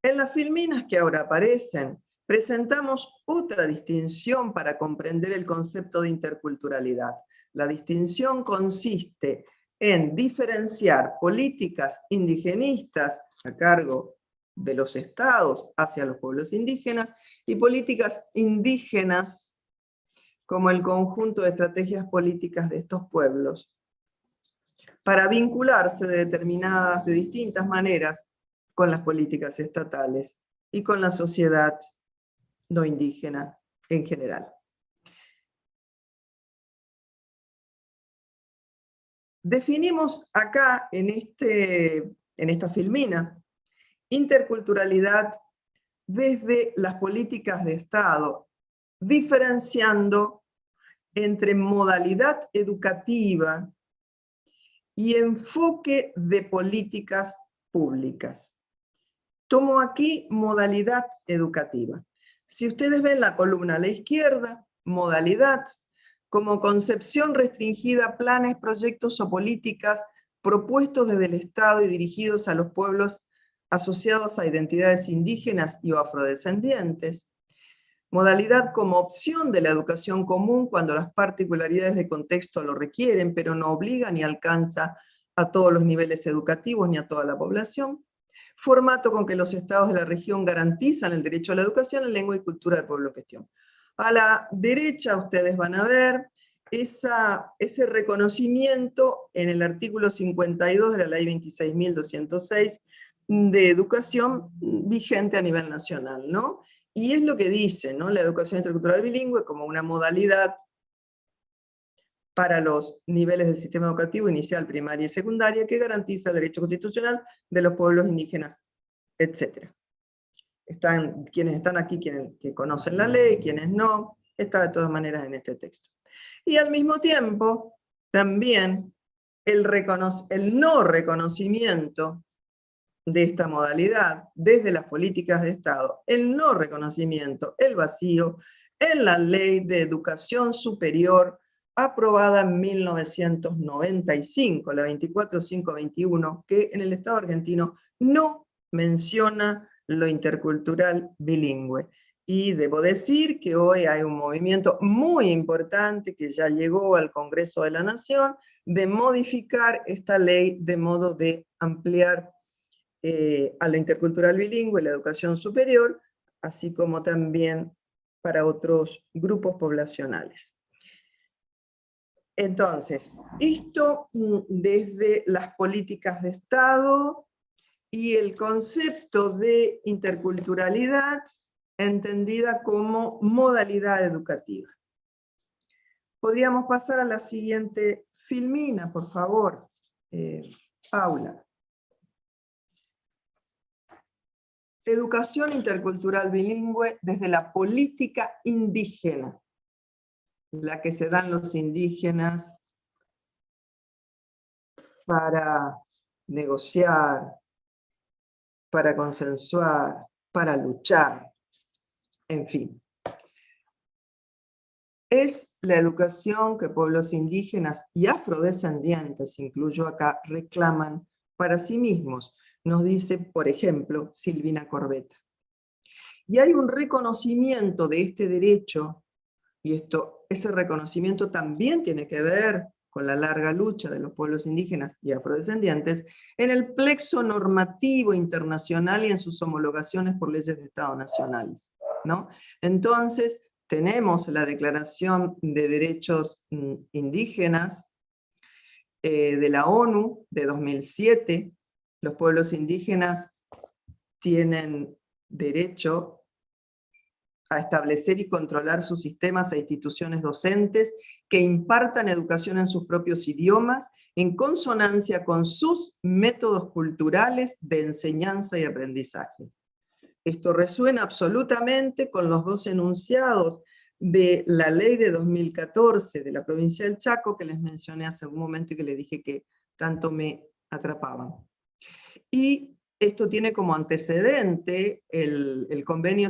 En las filminas que ahora aparecen, presentamos otra distinción para comprender el concepto de interculturalidad. La distinción consiste en diferenciar políticas indigenistas a cargo de los estados hacia los pueblos indígenas y políticas indígenas como el conjunto de estrategias políticas de estos pueblos, para vincularse de distintas maneras con las políticas estatales y con la sociedad no indígena en general. Definimos acá, en esta filmina, interculturalidad desde las políticas de Estado, diferenciando entre modalidad educativa y enfoque de políticas públicas. Tomo aquí modalidad educativa. Si ustedes ven la columna a la izquierda, modalidad, como concepción restringida a planes, proyectos o políticas propuestos desde el Estado y dirigidos a los pueblos asociados a identidades indígenas y o afrodescendientes. Modalidad como opción de la educación común cuando las particularidades de contexto lo requieren, pero no obliga ni alcanza a todos los niveles educativos ni a toda la población. Formato con que los estados de la región garantizan el derecho a la educación en lengua y cultura del pueblo en cuestión. A la derecha ustedes van a ver ese reconocimiento en el artículo 52 de la ley 26.206 de educación vigente a nivel nacional, ¿no? Y es lo que dice, ¿no? La educación intercultural bilingüe como una modalidad para los niveles del sistema educativo inicial, primaria y secundaria que garantiza el derecho constitucional de los pueblos indígenas, etc. Quienes están aquí, que conocen la ley, quienes no, está de todas maneras en este texto. Y al mismo tiempo, también el no reconocimiento de esta modalidad desde las políticas de Estado, el no reconocimiento, el vacío, en la Ley de Educación Superior aprobada en 1995, la 24521, que en el Estado argentino no menciona lo intercultural bilingüe. Y debo decir que hoy hay un movimiento muy importante que ya llegó al Congreso de la Nación de modificar esta ley de modo de ampliar a lo intercultural bilingüe, la educación superior, así como también para otros grupos poblacionales. Entonces, esto desde las políticas de Estado y el concepto de interculturalidad entendida como modalidad educativa. Podríamos pasar a la siguiente filmina, por favor, Paula. Educación intercultural bilingüe desde la política indígena, la que se dan los indígenas para negociar, para consensuar, para luchar, en fin. es la educación que pueblos indígenas y afrodescendientes, incluyo acá, reclaman para sí mismos, nos dice, por ejemplo, Silvina Corbetta. Y hay un reconocimiento de este derecho, y ese reconocimiento también tiene que ver con la larga lucha de los pueblos indígenas y afrodescendientes, en el plexo normativo internacional y en sus homologaciones por leyes de Estado nacionales, ¿no? Entonces, tenemos la Declaración de Derechos Indígenas de la ONU de 2007. Los pueblos indígenas tienen derecho a establecer y controlar sus sistemas e instituciones docentes que impartan educación en sus propios idiomas, en consonancia con sus métodos culturales de enseñanza y aprendizaje. Esto resuena absolutamente con los dos enunciados de la ley de 2014 de la provincia del Chaco, que les mencioné hace un momento y que les dije que tanto me atrapaban. Y esto tiene como antecedente el convenio,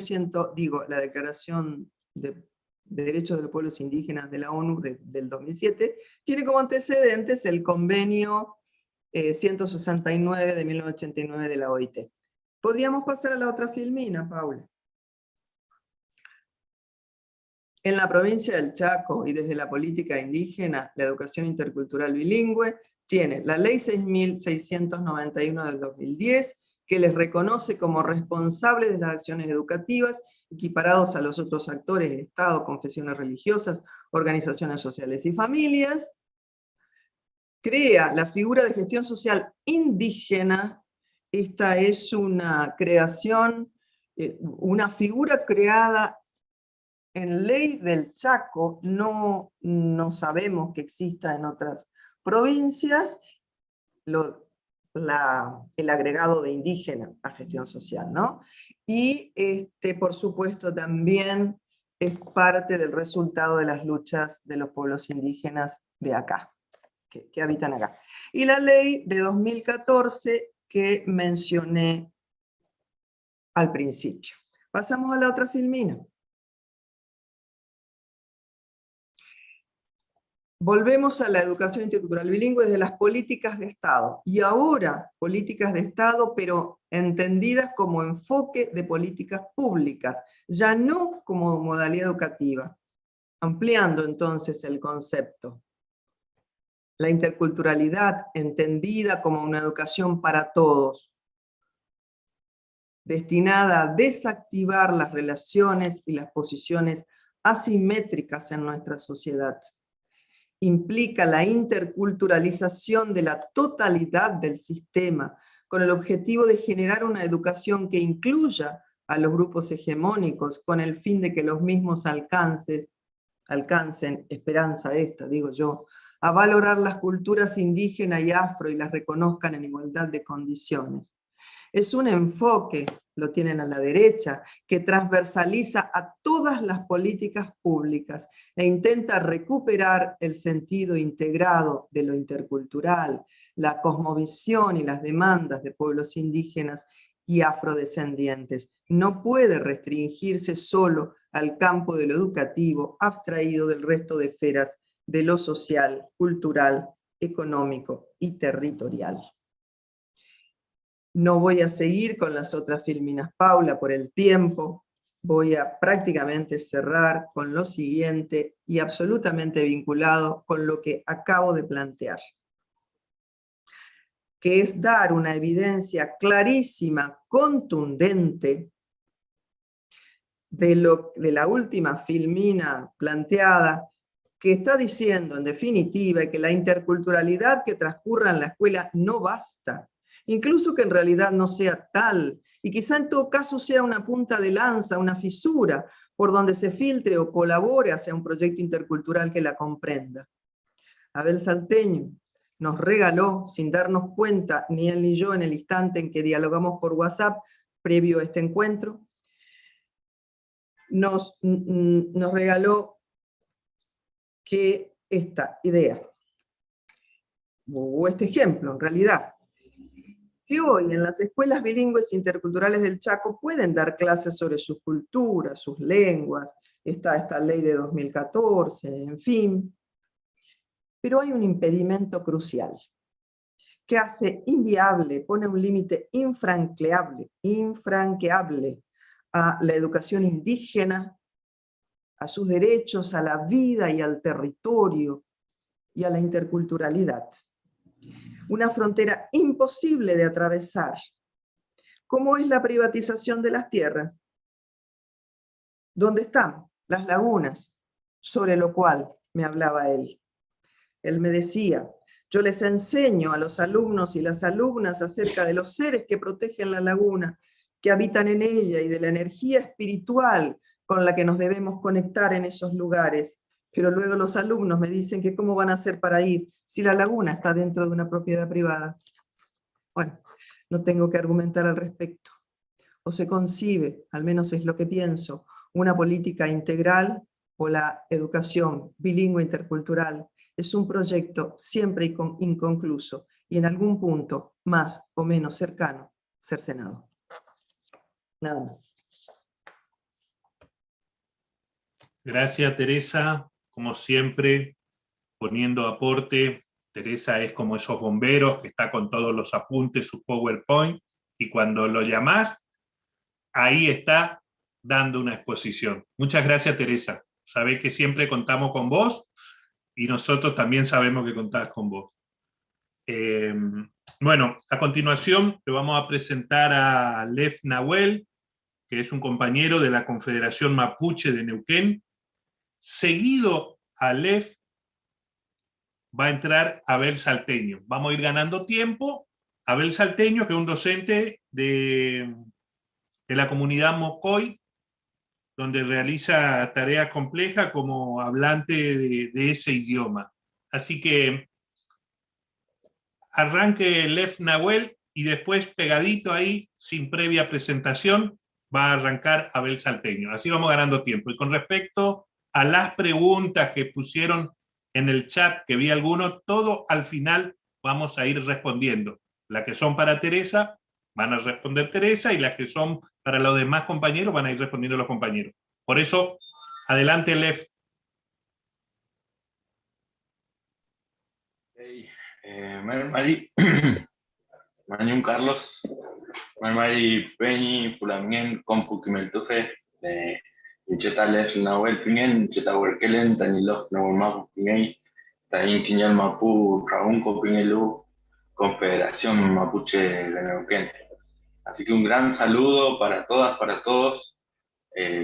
la Declaración de Derechos de los Pueblos Indígenas de la ONU del 2007, tiene como antecedentes el convenio 169 de 1989 de la OIT. Podríamos pasar a la otra filmina, Paula. En la provincia del Chaco y desde la política indígena, la educación intercultural bilingüe tiene la Ley 6.691 del 2010, que les reconoce como responsables de las acciones educativas, equiparados a los otros actores, Estado, confesiones religiosas, organizaciones sociales y familias. Crea la figura de gestión social indígena. Esta es una creación, una figura creada en ley del Chaco, no sabemos que exista en otras provincias, el agregado de indígena a gestión social, ¿no? Y por supuesto también es parte del resultado de las luchas de los pueblos indígenas de acá, que habitan acá. Y la ley de 2014 que mencioné al principio. Pasamos a la otra filmina. Volvemos a la educación intercultural bilingüe desde las políticas de Estado. Y ahora, políticas de Estado, pero entendidas como enfoque de políticas públicas, ya no como modalidad educativa. Ampliando entonces el concepto. La interculturalidad entendida como una educación para todos, destinada a desactivar las relaciones y las posiciones asimétricas en nuestra sociedad. Implica la interculturalización de la totalidad del sistema, con el objetivo de generar una educación que incluya a los grupos hegemónicos, con el fin de que los mismos alcancen, esperanza esta, digo yo, a valorar las culturas indígena y afro y las reconozcan en igualdad de condiciones. Es un enfoque, lo tienen a la derecha, que transversaliza a todas las políticas públicas e intenta recuperar el sentido integrado de lo intercultural, la cosmovisión y las demandas de pueblos indígenas y afrodescendientes. No puede restringirse solo al campo de lo educativo, abstraído del resto de esferas de lo social, cultural, económico y territorial. No voy a seguir con las otras filminas, Paula, por el tiempo. Voy a prácticamente cerrar con lo siguiente, y absolutamente vinculado con lo que acabo de plantear, que es dar una evidencia clarísima, contundente, de la última filmina planteada, que está diciendo, en definitiva, que la interculturalidad que transcurra en la escuela no basta, incluso que en realidad no sea tal, y quizá en todo caso sea una punta de lanza, una fisura, por donde se filtre o colabore hacia un proyecto intercultural que la comprenda. Abel Salteño nos regaló, sin darnos cuenta, ni él ni yo, en el instante en que dialogamos por WhatsApp, previo a este encuentro, nos regaló que esta idea, o este ejemplo en realidad, que hoy en las escuelas bilingües interculturales del Chaco pueden dar clases sobre sus culturas, sus lenguas, está esta ley de 2014, en fin. Pero hay un impedimento crucial que hace inviable, pone un límite infranqueable a la educación indígena, a sus derechos a la vida y al territorio y a la interculturalidad. Una frontera imposible de atravesar, como es la privatización de las tierras. ¿Dónde están las lagunas? Sobre lo cual me hablaba él. Él me decía, yo les enseño a los alumnos y las alumnas acerca de los seres que protegen la laguna, que habitan en ella y de la energía espiritual con la que nos debemos conectar en esos lugares. Pero luego los alumnos me dicen que cómo van a hacer para ir si la laguna está dentro de una propiedad privada. Bueno, no tengo que argumentar al respecto. O se concibe, al menos es lo que pienso, una política integral o la educación bilingüe intercultural. Es un proyecto siempre inconcluso y en algún punto más o menos cercano cercenado. Nada más. Gracias, Teresa. Como siempre, poniendo aporte. Teresa es como esos bomberos que está con todos los apuntes, su PowerPoint, y cuando lo llamás, ahí está dando una exposición. Muchas gracias, Teresa. Sabés que siempre contamos con vos y nosotros también sabemos que contás con vos. Bueno, a continuación le vamos a presentar a Lev Nahuel, que es un compañero de la Confederación Mapuche de Neuquén. Seguido a Lev va a entrar Abel Salteño. Vamos a ir ganando tiempo. Abel Salteño, que es un docente de la comunidad Mocoy, donde realiza tareas complejas como hablante de ese idioma. Así que arranque Lev Nahuel y después pegadito ahí, sin previa presentación, va a arrancar Abel Salteño. Así vamos ganando tiempo. Y con respecto a las preguntas que pusieron en el chat, que vi algunos, todo al final vamos a ir respondiendo. Las que son para Teresa, van a responder Teresa, y las que son para los demás compañeros, van a ir respondiendo los compañeros. Por eso, adelante, Lev. Mari, Mañum Carlos, Mari Peñi, Pulamien, Compu Kimeltufe, Chetales Nahuel Pingen, Chetahuerkelen, Tanilos Nahuel Mapu Pingei, Taín Quiñal Mapu, Raunco Pingelu, Confederación Mapuche de Neuquén. Así que un gran saludo para todas, para todos,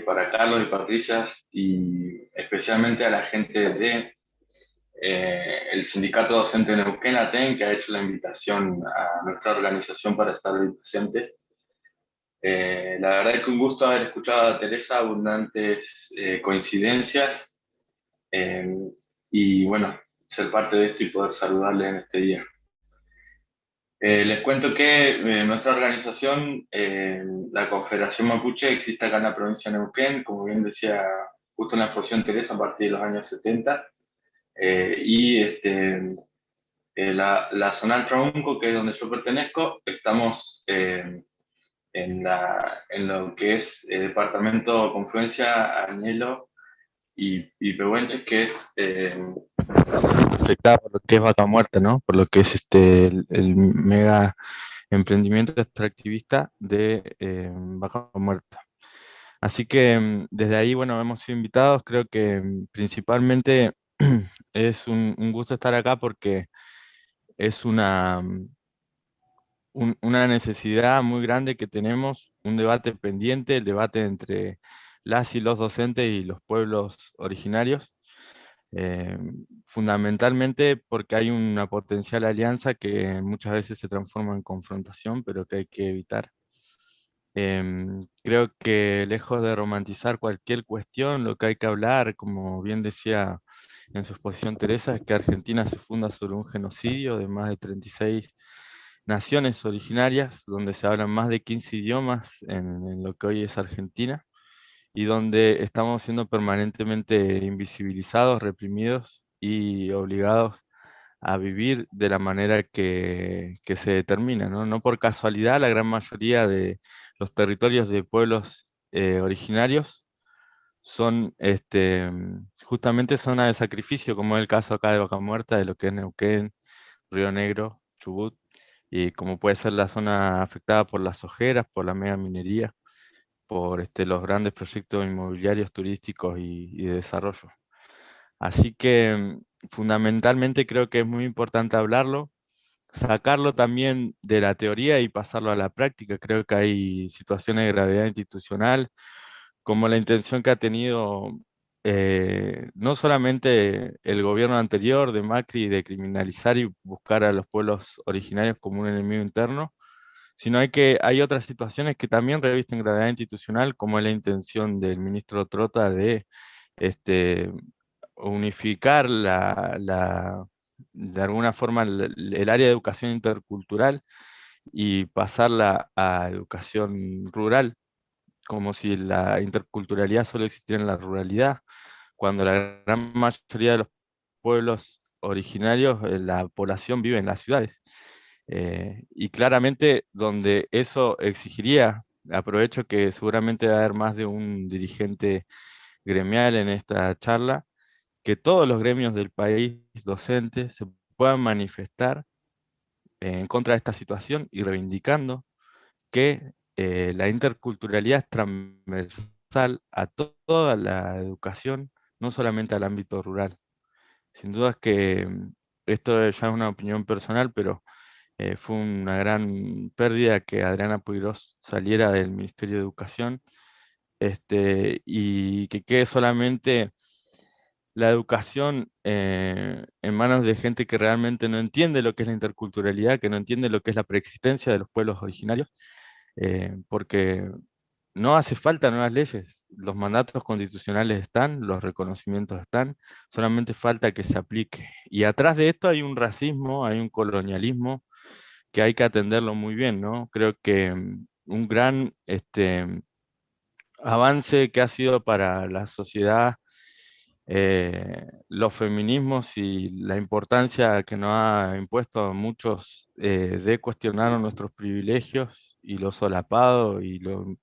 para Carlos y Patricia, y especialmente a la gente de el Sindicato Docente de Neuquén, ATEN, que ha hecho la invitación a nuestra organización para estar hoy presente. La verdad es que un gusto haber escuchado a Teresa, abundantes coincidencias, y bueno, ser parte de esto y poder saludarle en este día. Les cuento que nuestra organización, la Confederación Mapuche, existe acá en la provincia de Neuquén, como bien decía justo en la exposición Teresa, a partir de los años 70, la zona del Traunco, que es donde yo pertenezco, estamos en lo que es el departamento Confluencia, Añelo y Pehuenches, que es afectada por lo que es Vaca Muerta, ¿no? Por lo que es el mega emprendimiento extractivista de Vaca Muerta. Así que desde ahí, bueno, hemos sido invitados. Creo que principalmente es un gusto estar acá porque es una necesidad muy grande que tenemos, un debate pendiente, el debate entre las y los docentes y los pueblos originarios, fundamentalmente porque hay una potencial alianza que muchas veces se transforma en confrontación, pero que hay que evitar. Creo que lejos de romantizar cualquier cuestión, lo que hay que hablar, como bien decía en su exposición Teresa, es que Argentina se funda sobre un genocidio de más de 36 naciones originarias, donde se hablan más de 15 idiomas en lo que hoy es Argentina, y donde estamos siendo permanentemente invisibilizados, reprimidos y obligados a vivir de la manera que se determina, ¿no? No por casualidad, la gran mayoría de los territorios de pueblos originarios son justamente zona de sacrificio, como es el caso acá de Vaca Muerta, de lo que es Neuquén, Río Negro, Chubut, y como puede ser la zona afectada por las ojeras, por la mega minería, por los grandes proyectos inmobiliarios, turísticos y de desarrollo. Así que fundamentalmente creo que es muy importante hablarlo, sacarlo también de la teoría y pasarlo a la práctica. Creo que hay situaciones de gravedad institucional, como la intención que ha tenido no solamente el gobierno anterior de Macri de criminalizar y buscar a los pueblos originarios como un enemigo interno, sino hay otras situaciones que también revisten gravedad institucional, como es la intención del ministro Trota de este, unificar de alguna forma el área de educación intercultural y pasarla a educación rural, como si la interculturalidad solo existiera en la ruralidad, cuando la gran mayoría de los pueblos originarios, la población vive en las ciudades. Y claramente donde eso exigiría, aprovecho que seguramente va a haber más de un dirigente gremial en esta charla, que todos los gremios del país docentes se puedan manifestar en contra de esta situación y reivindicando que la interculturalidad es transversal a toda la educación, no solamente al ámbito rural. Sin duda es que esto ya es una opinión personal, pero fue una gran pérdida que Adriana Puigros saliera del Ministerio de Educación, y que quede solamente la educación en manos de gente que realmente no entiende lo que es la interculturalidad, que no entiende lo que es la preexistencia de los pueblos originarios, porque no hace falta nuevas leyes, los mandatos constitucionales están, los reconocimientos están, solamente falta que se aplique. Y atrás de esto hay un racismo, hay un colonialismo que hay que atenderlo muy bien, ¿no? Creo que un gran avance que ha sido para la sociedad los feminismos y la importancia que nos ha impuesto a muchos de cuestionar nuestros privilegios y lo solapado y lo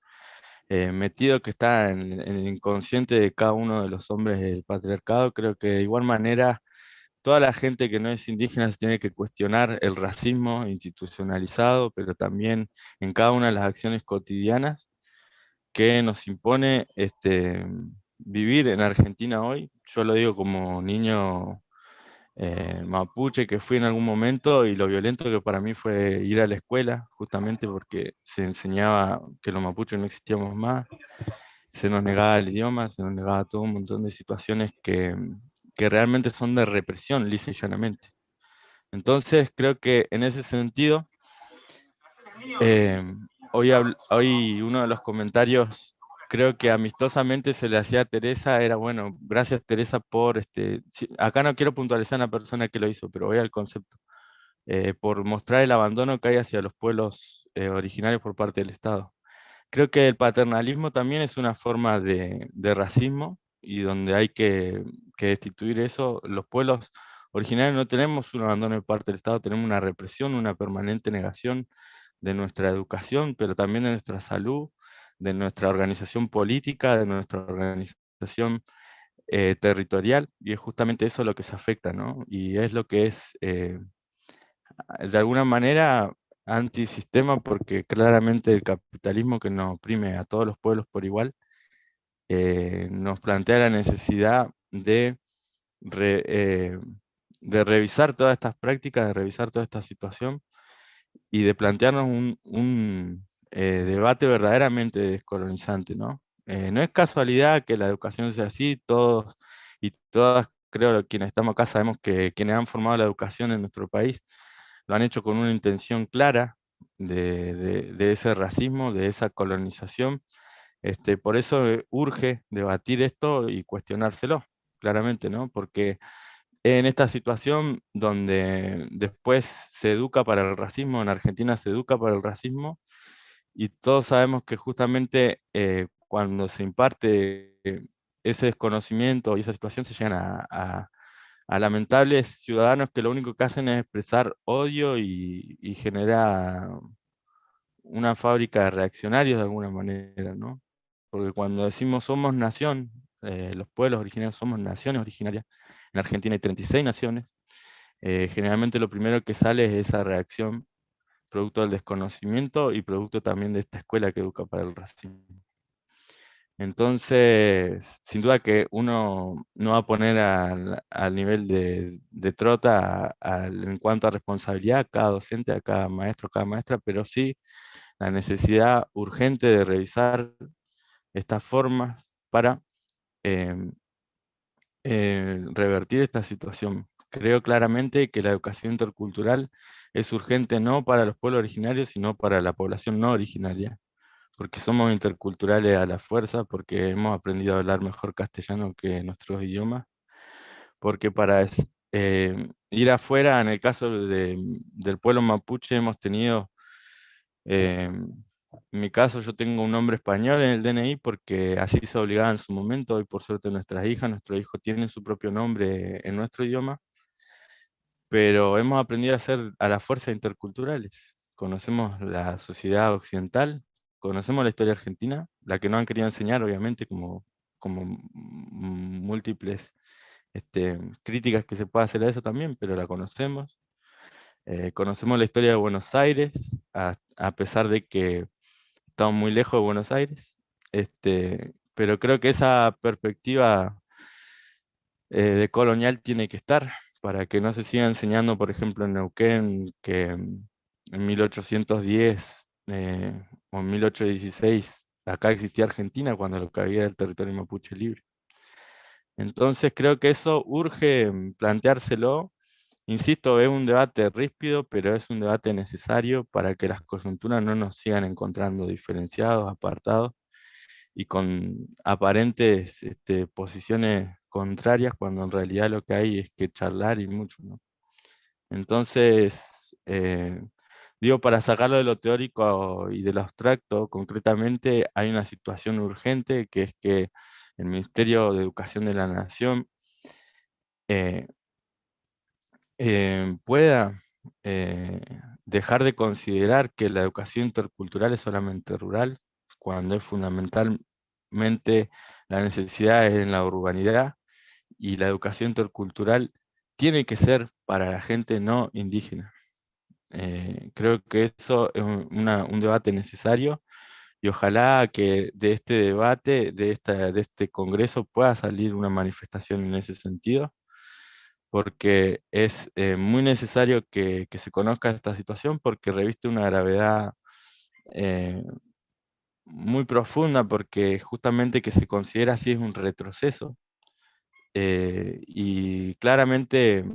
metido que está en el inconsciente de cada uno de los hombres del patriarcado. Creo que de igual manera toda la gente que no es indígena se tiene que cuestionar el racismo institucionalizado, pero también en cada una de las acciones cotidianas que nos impone vivir en Argentina hoy. Yo lo digo como niño mapuche que fui en algún momento, y lo violento que para mí fue ir a la escuela, justamente porque se enseñaba que los mapuches no existíamos más, se nos negaba el idioma, se nos negaba todo un montón de situaciones que realmente son de represión, lisa y llanamente. Entonces creo que en ese sentido, eh, hoy uno de los comentarios, creo que amistosamente se le hacía a Teresa, era bueno, gracias Teresa por, acá no quiero puntualizar a la persona que lo hizo, pero voy al concepto, por mostrar el abandono que hay hacia los pueblos originarios por parte del Estado. Creo que el paternalismo también es una forma de racismo, y donde hay que destituir eso. Los pueblos originarios no tenemos un abandono de parte del Estado, tenemos una represión, una permanente negación de nuestra educación, pero también de nuestra salud, de nuestra organización política, de nuestra organización territorial, y es justamente eso lo que se afecta, ¿no? Y es lo que es, de alguna manera, antisistema, porque claramente el capitalismo que nos oprime a todos los pueblos por igual, nos plantea la necesidad re- eh, de revisar todas estas prácticas, de revisar toda esta situación, y de plantearnos un debate verdaderamente descolonizante, ¿no? No es casualidad que la educación sea así, todos y todas, creo que quienes estamos acá sabemos que quienes han formado la educación en nuestro país lo han hecho con una intención clara de ese racismo, de esa colonización. Por eso urge debatir esto y cuestionárselo, claramente, ¿no? Porque en esta situación donde después se educa para el racismo, en Argentina se educa para el racismo, y todos sabemos que justamente cuando se imparte ese desconocimiento y esa situación se llegan a lamentables ciudadanos que lo único que hacen es expresar odio y genera una fábrica de reaccionarios de alguna manera, ¿no? Porque cuando decimos somos nación, los pueblos originarios somos naciones originarias, en Argentina hay 36 naciones, generalmente lo primero que sale es esa reacción, producto del desconocimiento y producto también de esta escuela que educa para el racismo. Entonces, sin duda que uno no va a poner al nivel de trota en cuanto a responsabilidad a cada docente, a cada maestro, a cada maestra, pero sí la necesidad urgente de revisar estas formas para em, revertir esta situación. Creo claramente que la educación intercultural es urgente no para los pueblos originarios, sino para la población no originaria, porque somos interculturales a la fuerza, porque hemos aprendido a hablar mejor castellano que nuestros idiomas, porque para ir afuera, en el caso del pueblo mapuche, hemos tenido, en mi caso yo tengo un nombre español en el DNI porque así se obligaba en su momento, hoy por suerte nuestras hijas, nuestros hijos tienen su propio nombre en nuestro idioma, pero hemos aprendido a ser a la fuerza interculturales. Conocemos la sociedad occidental, conocemos la historia argentina, la que no han querido enseñar, obviamente, como múltiples críticas que se puede hacer a eso también, pero la conocemos. Conocemos la historia de Buenos Aires, a pesar de que estamos muy lejos de Buenos Aires, pero creo que esa perspectiva de colonial tiene que estar, para que no se siga enseñando, por ejemplo, en Neuquén, que en 1810 o en 1816 acá existía Argentina cuando lo que había era el territorio mapuche libre. Entonces creo que eso urge planteárselo. Insisto, es un debate ríspido, pero es un debate necesario para que las coyunturas no nos sigan encontrando diferenciados, apartados y con aparentes posiciones contrarias, cuando en realidad lo que hay es que charlar y mucho, ¿no? Entonces, digo, para sacarlo de lo teórico y de lo abstracto, concretamente hay una situación urgente, que es que el Ministerio de Educación de la Nación eh, pueda dejar de considerar que la educación intercultural es solamente rural, cuando es fundamentalmente la necesidad es en la urbanidad, y la educación intercultural tiene que ser para la gente no indígena. Creo que eso es un debate necesario, y ojalá que de este debate, de este congreso, pueda salir una manifestación en ese sentido, porque es muy necesario que se conozca esta situación, porque reviste una gravedad eh, muy profunda, porque justamente que se considera así es un retroceso. Y claramente,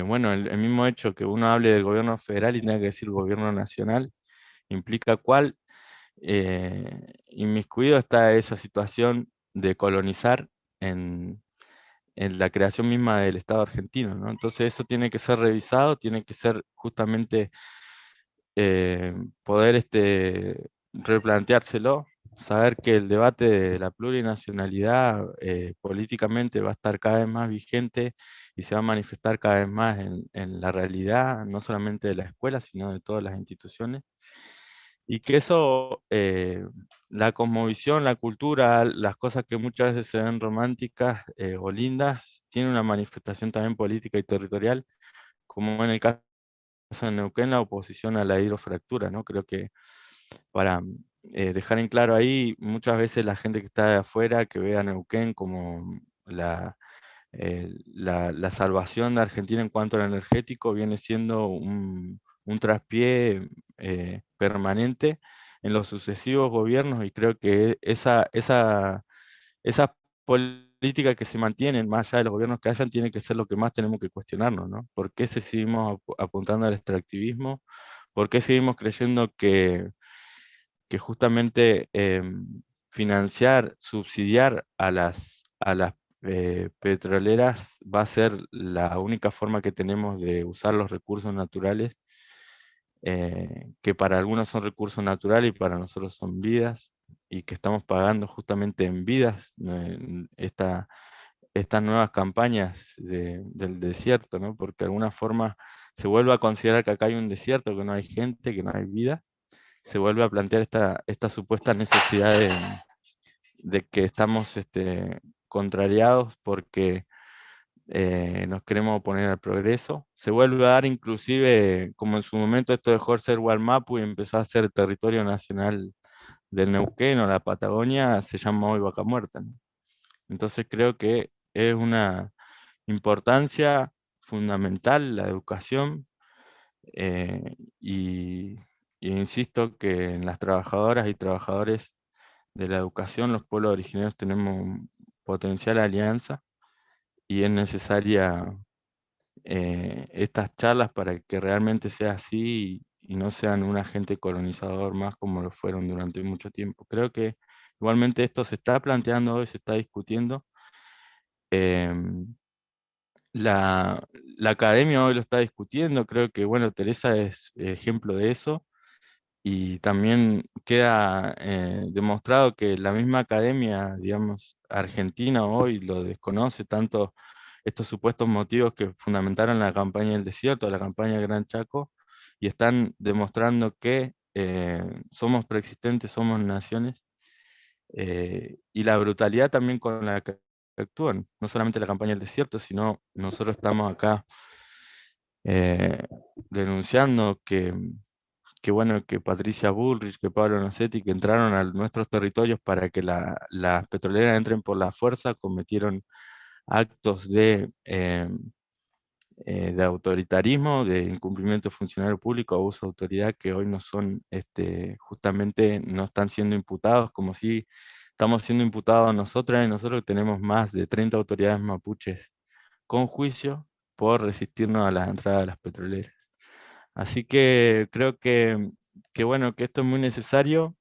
bueno, el mismo hecho que uno hable del gobierno federal y tenga que decir gobierno nacional, implica cuál inmiscuido está esa situación de colonizar en la creación misma del Estado argentino, ¿no? Entonces eso tiene que ser revisado, tiene que ser justamente poder replanteárselo, saber que el debate de la plurinacionalidad políticamente va a estar cada vez más vigente y se va a manifestar cada vez más en la realidad, no solamente de la escuela, sino de todas las instituciones. Y que eso, la cosmovisión, la cultura, las cosas que muchas veces se ven románticas o lindas, tiene una manifestación también política y territorial, como en el caso de Neuquén, la oposición a la hidrofractura, ¿no? Creo que para dejar en claro ahí, muchas veces la gente que está de afuera, que ve a Neuquén como la salvación de Argentina en cuanto al energético, viene siendo un traspié permanente en los sucesivos gobiernos, y creo que esas políticas que se mantienen, más allá de los gobiernos que hayan, tiene que ser lo que más tenemos que cuestionarnos, ¿no? ¿Por qué seguimos apuntando al extractivismo? ¿Por qué seguimos creyendo que justamente financiar, subsidiar a las petroleras va a ser la única forma que tenemos de usar los recursos naturales, que para algunos son recursos naturales y para nosotros son vidas, y que estamos pagando justamente en vidas estas nuevas campañas del desierto, ¿no? Porque de alguna forma se vuelve a considerar que acá hay un desierto, que no hay gente, que no hay vida, se vuelve a plantear esta supuesta necesidad de que estamos contrariados porque nos queremos oponer al progreso. Se vuelve a dar inclusive, como en su momento esto dejó de ser Gualmapu y empezó a ser territorio nacional del Neuquén o la Patagonia, se llama hoy Vaca Muerta, ¿no? Entonces creo que es una importancia fundamental la educación, y, y insisto que en las trabajadoras y trabajadores de la educación, los pueblos originarios tenemos un potencial alianza y es necesaria estas charlas para que realmente sea así y no sean un agente colonizador más como lo fueron durante mucho tiempo. Creo que igualmente esto se está planteando hoy, se está discutiendo. em, la, la academia hoy lo está discutiendo, creo que, bueno, Teresa es ejemplo de eso, y también queda demostrado que la misma academia, digamos, argentina hoy lo desconoce tanto estos supuestos motivos que fundamentaron la campaña del desierto, la campaña Gran Chaco, y están demostrando que somos preexistentes, somos naciones, y la brutalidad también con la que actúan, no solamente la campaña del desierto, sino nosotros estamos acá eh, denunciando que bueno, que Patricia Bullrich, que Pablo Nocetti, que entraron a nuestros territorios para que las petroleras entren por la fuerza, cometieron actos de autoritarismo, de incumplimiento funcionario público, abuso de autoridad, que hoy no son, justamente no están siendo imputados, como si estamos siendo imputados nosotras, y nosotros tenemos más de 30 autoridades mapuches con juicio por resistirnos a las entradas de las petroleras. Así que creo que bueno, que esto es muy necesario,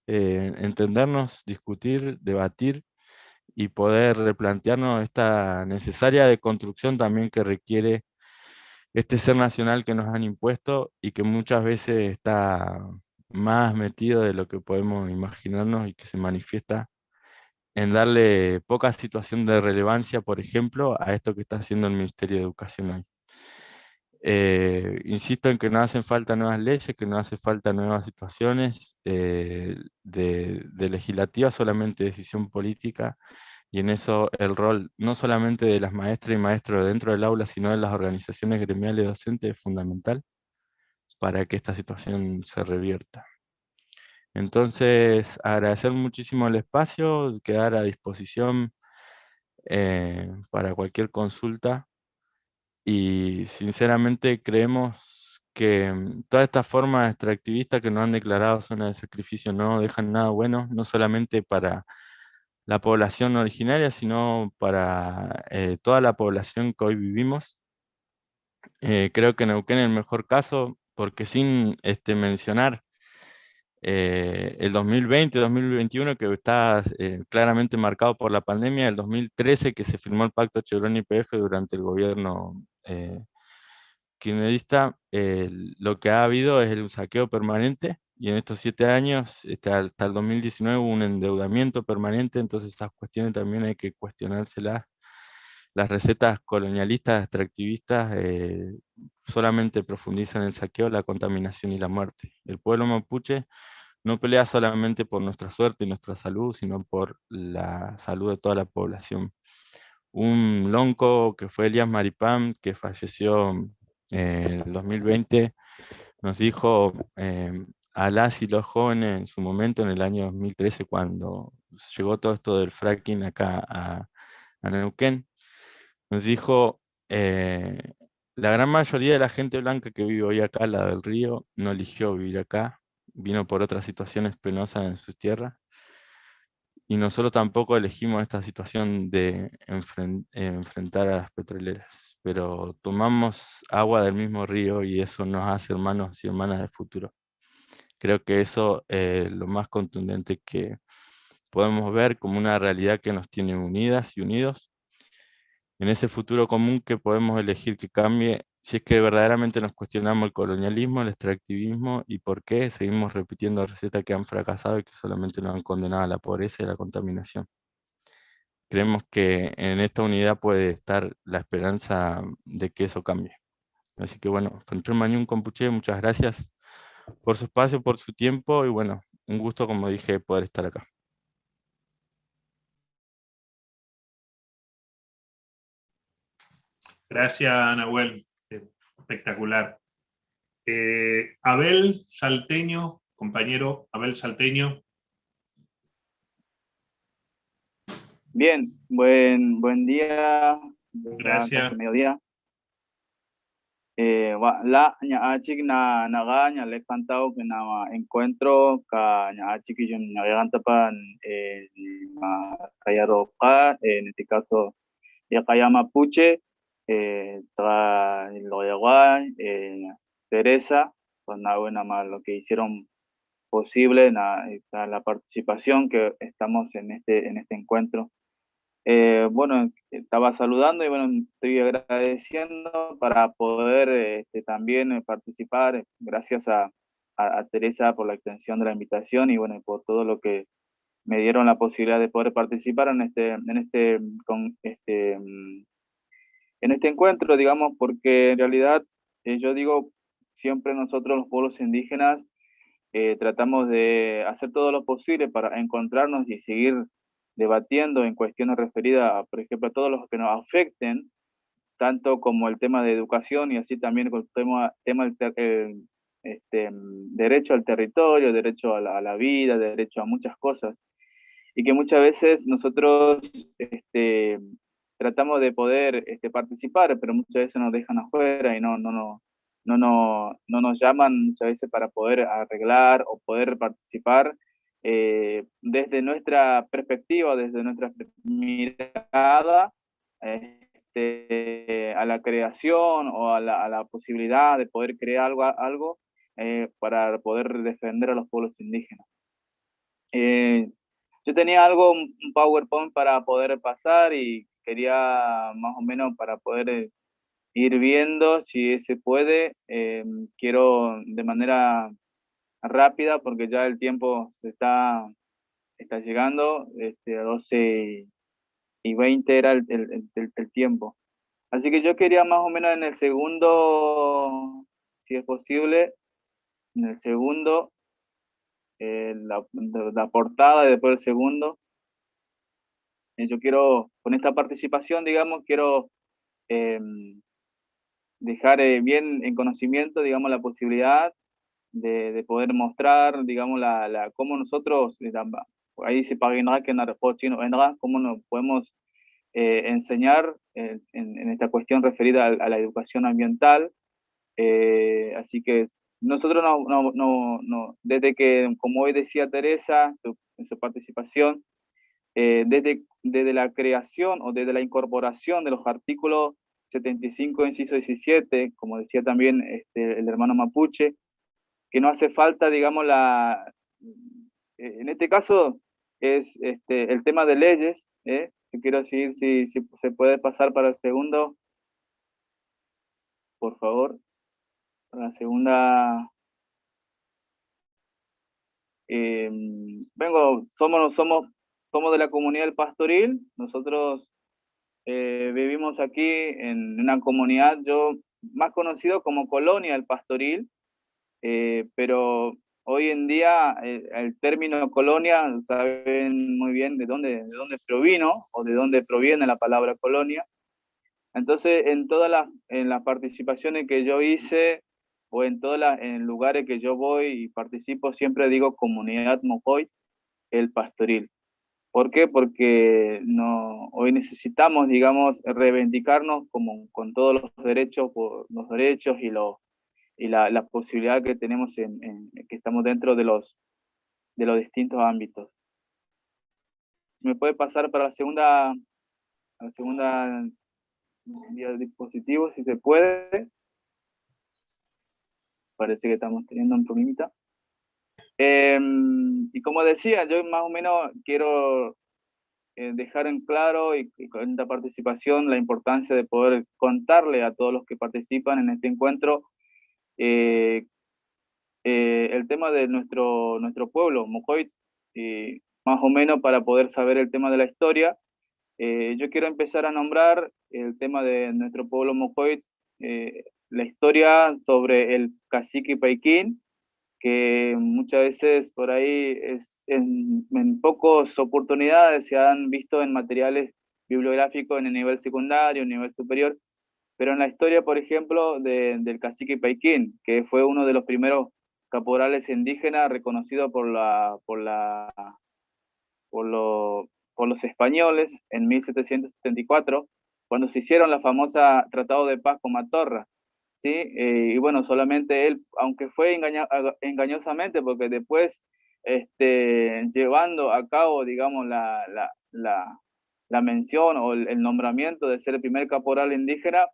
entendernos, discutir, debatir y poder replantearnos esta necesaria deconstrucción también que requiere este ser nacional que nos han impuesto y que muchas veces está más metido de lo que podemos imaginarnos y que se manifiesta en darle poca situación de relevancia, por ejemplo, a esto que está haciendo el Ministerio de Educación hoy. Insisto en que no hacen falta nuevas leyes, que no hace falta nuevas situaciones de legislativa, solamente decisión política, y en eso el rol no solamente de las maestras y maestros dentro del aula, sino de las organizaciones gremiales docentes es fundamental para que esta situación se revierta. Entonces, agradecer muchísimo el espacio, quedar a disposición para cualquier consulta. Y sinceramente creemos que todas estas formas extractivistas que nos han declarado zona de sacrificio no dejan nada bueno, no solamente para la población originaria, sino para toda la población que hoy vivimos. Creo que Neuquén es el mejor caso, porque sin mencionar el 2020, 2021, que está claramente marcado por la pandemia, el 2013, que se firmó el Pacto Chevron-YPF durante el gobierno kirchnerista, lo que ha habido es un saqueo permanente, y en estos 7 años, hasta el 2019, hubo un endeudamiento permanente. Entonces esas cuestiones también hay que cuestionárselas. Las recetas colonialistas, extractivistas, solamente profundizan el saqueo, la contaminación y la muerte. El pueblo mapuche no pelea solamente por nuestra suerte y nuestra salud, sino por la salud de toda la población. Un lonco que fue Elías Maripán, que falleció en el 2020, nos dijo a las y los jóvenes en su momento, en el año 2013, cuando llegó todo esto del fracking acá a Neuquén, nos dijo, la gran mayoría de la gente blanca que vive hoy acá, la del río, no eligió vivir acá, vino por otras situaciones penosas en sus tierras, y nosotros tampoco elegimos esta situación de enfrentar a las petroleras, pero tomamos agua del mismo río y eso nos hace hermanos y hermanas del futuro. Creo que eso es lo más contundente que podemos ver como una realidad que nos tiene unidas y unidos en ese futuro común que podemos elegir que cambie, si es que verdaderamente nos cuestionamos el colonialismo, el extractivismo y por qué seguimos repitiendo recetas que han fracasado y que solamente nos han condenado a la pobreza y a la contaminación. creemos que en esta unidad puede estar la esperanza de que eso cambie. Así que bueno, Panchón Mañún Compuche, muchas gracias por su espacio, por su tiempo, y bueno, un gusto, como dije, poder estar acá. Gracias, Nahuel. Espectacular. Abel Salteño, compañero Abel Salteño. Bien, buen día, ya Gracias. casi mediodía. La ña'achik naga ñale cantao que na encuentro ka ña'achik y yo ñagantapan kayaroka, en este caso yakaya mapuche, tra loyaguay, Teresa, pues nada, bueno, más lo que hicieron posible la participación que estamos en este encuentro. Bueno, estaba saludando y bueno, estoy agradeciendo para poder también participar. Gracias a Teresa por la extensión de la invitación y bueno, por todo lo que me dieron la posibilidad de poder participar en este encuentro, digamos, porque en realidad yo digo, siempre nosotros los pueblos indígenas tratamos de hacer todo lo posible para encontrarnos y seguir debatiendo en cuestiones referidas, por ejemplo, a todos los que nos afecten, tanto como el tema de educación y así también con el tema derecho al territorio, derecho a la vida, derecho a muchas cosas. Y que muchas veces nosotros tratamos de poder participar, pero muchas veces nos dejan afuera y no nos llaman muchas veces para poder arreglar o poder participar desde nuestra perspectiva, desde nuestra mirada a la creación o a la posibilidad de poder crear algo para poder defender a los pueblos indígenas. Yo tenía un PowerPoint para poder pasar y quería más o menos para poder ir viendo si se puede. Quiero de manera rápida porque ya el tiempo está llegando, a 12:20 era el tiempo. Así que yo quería más o menos en el segundo, si es posible, en el segundo, la portada y después el segundo. Yo quiero, con esta participación, digamos, quiero eh, dejar bien en conocimiento, digamos, la posibilidad de poder mostrar, digamos, cómo nosotros, ahí dice cómo nos podemos enseñar en esta cuestión referida a la educación ambiental. Así que nosotros desde que, como hoy decía Teresa en su participación, desde la creación o desde la incorporación de los artículos 75, inciso 17, como decía también el hermano Mapuche, que no hace falta, digamos, en este caso es el tema de leyes. Yo quiero decir si se puede pasar para el segundo, por favor, para la segunda. Somos de la comunidad del Pastoril. Nosotros vivimos aquí en una comunidad, yo más conocido como Colonia del Pastoril, pero hoy en día el término colonia, saben muy bien de dónde provino o de dónde proviene la palabra colonia. Entonces, en las participaciones que yo hice o en lugares que yo voy y participo, siempre digo comunidad Mocoy, el Pastoril. ¿Por qué? Porque hoy necesitamos, digamos, reivindicarnos con todos los derechos, y la posibilidad que tenemos que estamos dentro de los distintos ámbitos. ¿Me puede pasar para la segunda diapositiva, si se puede? Parece que estamos teniendo un problemita. Y como decía, yo más o menos quiero dejar en claro y con esta participación la importancia de poder contarle a todos los que participan en este encuentro el tema de nuestro pueblo, Mocoit, más o menos para poder saber el tema de la historia. Yo quiero empezar a nombrar el tema de nuestro pueblo Mocoit, la historia sobre el cacique Paiquín, que muchas veces por ahí en pocas oportunidades se han visto en materiales bibliográficos en el nivel secundario, en el nivel superior, pero en la historia, por ejemplo, del cacique Paiquín, que fue uno de los primeros caporales indígenas reconocido por los españoles en 1774, cuando se hicieron la famosa Tratado de Paz con Matorra, ¿sí? Y bueno, solamente él, aunque fue engañosamente, porque después, llevando a cabo, digamos, la mención o el nombramiento de ser el primer caporal indígena,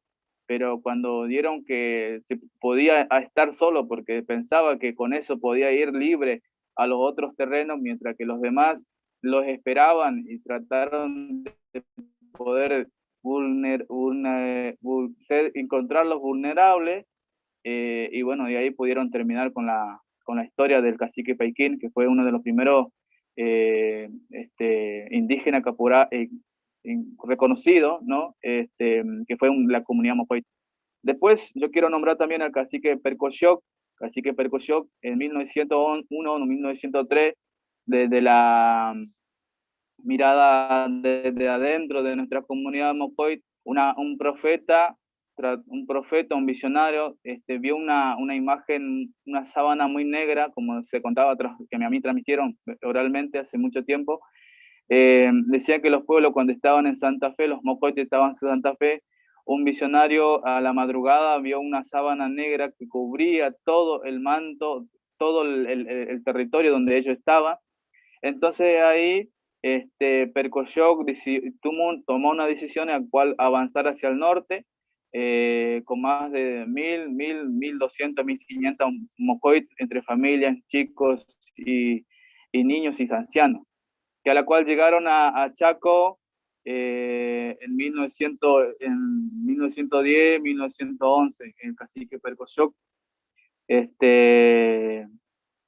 pero cuando dieron que se podía estar solo, porque pensaba que con eso podía ir libre a los otros terrenos, mientras que los demás los esperaban y trataron de poder encontrarlos vulnerables, y bueno, de ahí pudieron terminar con la historia del cacique Paiquín, que fue uno de los primeros indígenas reconocidos, ¿no? Que fue la comunidad Mocoit. Después yo quiero nombrar también al cacique Percoyoc en 1901 o 1903, desde la mirada desde adentro de nuestra comunidad Mocoit, un profeta, un visionario, vio una imagen, una sábana muy negra, como se contaba, que a mí transmitieron oralmente hace mucho tiempo. Decía que los pueblos cuando estaban en Santa Fe, los Mocoit estaban en Santa Fe, un visionario a la madrugada vio una sábana negra que cubría todo el manto, todo el territorio donde ellos estaban. Entonces ahí Percoyoc tomó una decisión en la cual avanzar hacia el norte, con más de 1.200, 1.500 Mocoit entre familias, chicos y niños y ancianos, que a la cual llegaron a Chaco en 1910, 1911, el cacique Percoyoc.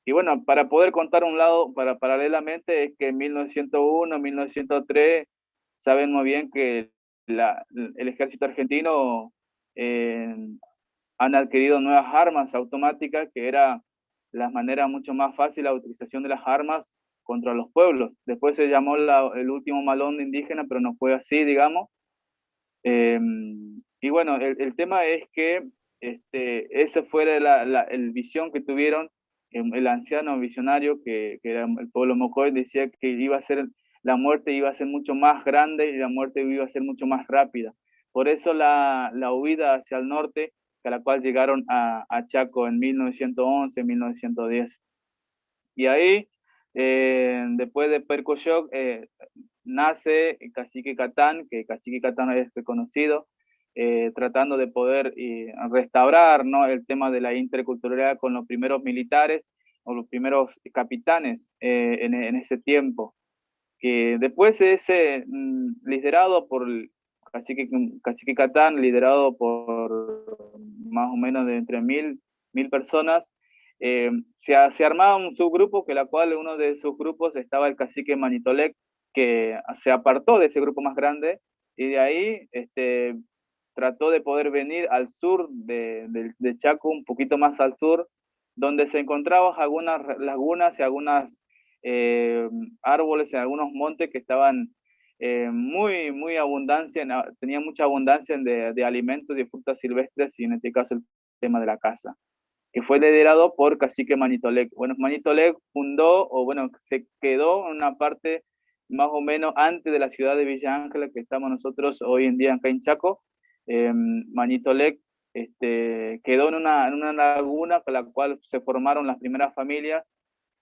Y bueno, para poder contar un lado, paralelamente, es que en 1901, 1903, saben muy bien que el ejército argentino han adquirido nuevas armas automáticas, que era la manera mucho más fácil la utilización de las armas contra los pueblos. Después se llamó el último malón de indígena, pero no fue así, digamos. Y bueno, el tema es que esa fue el visión que tuvieron el anciano visionario, que era el pueblo Mocoy, decía que la muerte iba a ser mucho más grande y la muerte iba a ser mucho más rápida. Por eso la huida hacia el norte, a la cual llegaron a Chaco en 1911, 1910. Y ahí, después de Percoyoc, nace Cacique Catán, que Cacique Catán es reconocido, tratando de poder restaurar, ¿no?, el tema de la interculturalidad con los primeros militares o los primeros capitanes en ese tiempo, que después es liderado por Cacique Catán, liderado por más o menos de entre 1.000 personas. Se armaba un subgrupo, que la cual uno de sus grupos estaba el cacique Manitolec, que se apartó de ese grupo más grande y de ahí trató de poder venir al sur de Chaco, un poquito más al sur, donde se encontraban algunas lagunas y algunos árboles en algunos montes que estaban muy abundancia, tenían mucha abundancia de alimentos y de frutas silvestres, y en este caso el tema de la caza, que fue liderado por cacique Manitolec. Bueno, Manitolec fundó, o bueno, se quedó en una parte más o menos antes de la ciudad de Villa Ángela, que estamos nosotros hoy en día acá en Chaco. Manitolec quedó en una laguna con la cual se formaron las primeras familias.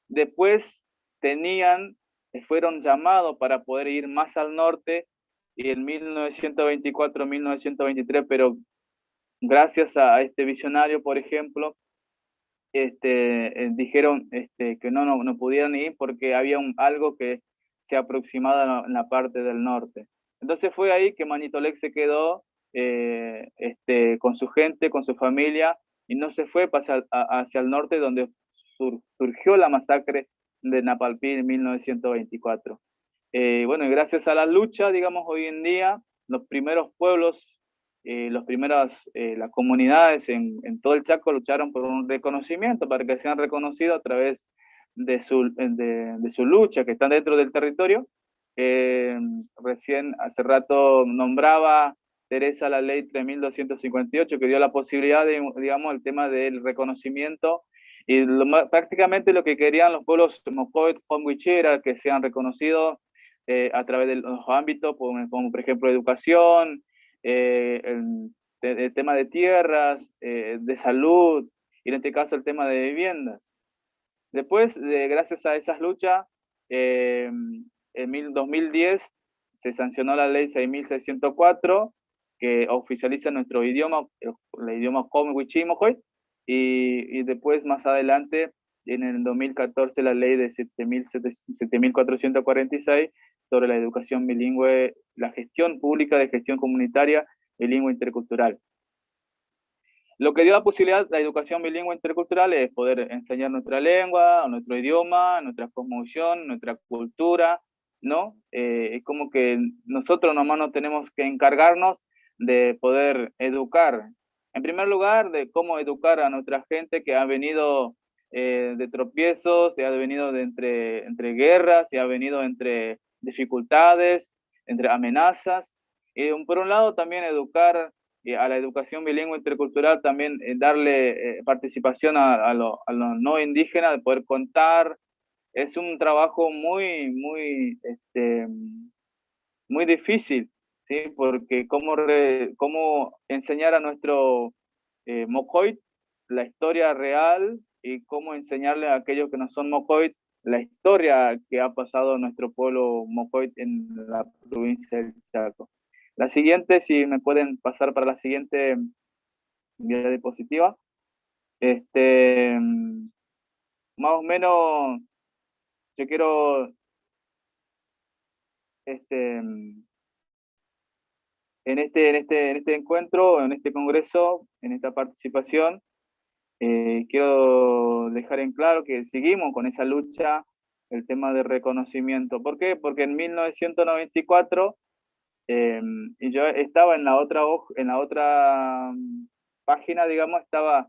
Después fueron llamados para poder ir más al norte, y en 1924, 1923, pero gracias a este visionario, por ejemplo, dijeron que no pudieran ir porque había algo que se aproximaba en la parte del norte. Entonces fue ahí que Manitolec se quedó con su gente, con su familia, y no se fue hacia el norte, donde surgió la masacre de Napalpí en 1924. Bueno, y gracias a la lucha, digamos, hoy en día, los primeros pueblos, las comunidades en todo el Chaco lucharon por un reconocimiento, para que sean reconocidos a través de su lucha, que están dentro del territorio. Recién hace rato nombraba Teresa la ley 3258, que dio la posibilidad de, digamos, el tema del reconocimiento, y prácticamente lo que querían los pueblos Mocoit, Homwichera, que sean reconocidos a través de los ámbitos, como por ejemplo educación, el tema de tierras, de salud, y en este caso el tema de viviendas. Después, gracias a esas luchas, en 2010 se sancionó la ley 6604, que oficializa nuestro idioma, el idioma Comihue, y después, más adelante, en el 2014, la ley de 7446 sobre la educación bilingüe, la gestión pública de gestión comunitaria bilingüe intercultural. Lo que dio la posibilidad, la educación bilingüe intercultural, es poder enseñar nuestra lengua, nuestro idioma, nuestra cosmovisión, nuestra cultura, ¿no? Es como que nosotros nomás nos tenemos que encargarnos de poder educar. En primer lugar, de cómo educar a nuestra gente que ha venido de tropiezos, que ha venido de entre guerras, y ha venido entre dificultades, entre amenazas. Y por un lado también educar a la educación bilingüe intercultural, también darle participación a los no indígenas, de poder contar. Es un trabajo muy difícil, ¿sí? Porque cómo enseñar a nuestro Mocoit la historia real, y cómo enseñarle a aquellos que no son Mocoit la historia que ha pasado nuestro pueblo Mocoit en la provincia del Chaco. La siguiente, si me pueden pasar para la siguiente diapositiva. Más o menos, yo quiero en este encuentro, en este congreso, en esta participación, quiero dejar en claro que seguimos con esa lucha, el tema de reconocimiento. ¿Por qué? Porque en 1994, y yo estaba en la otra página, digamos, estaba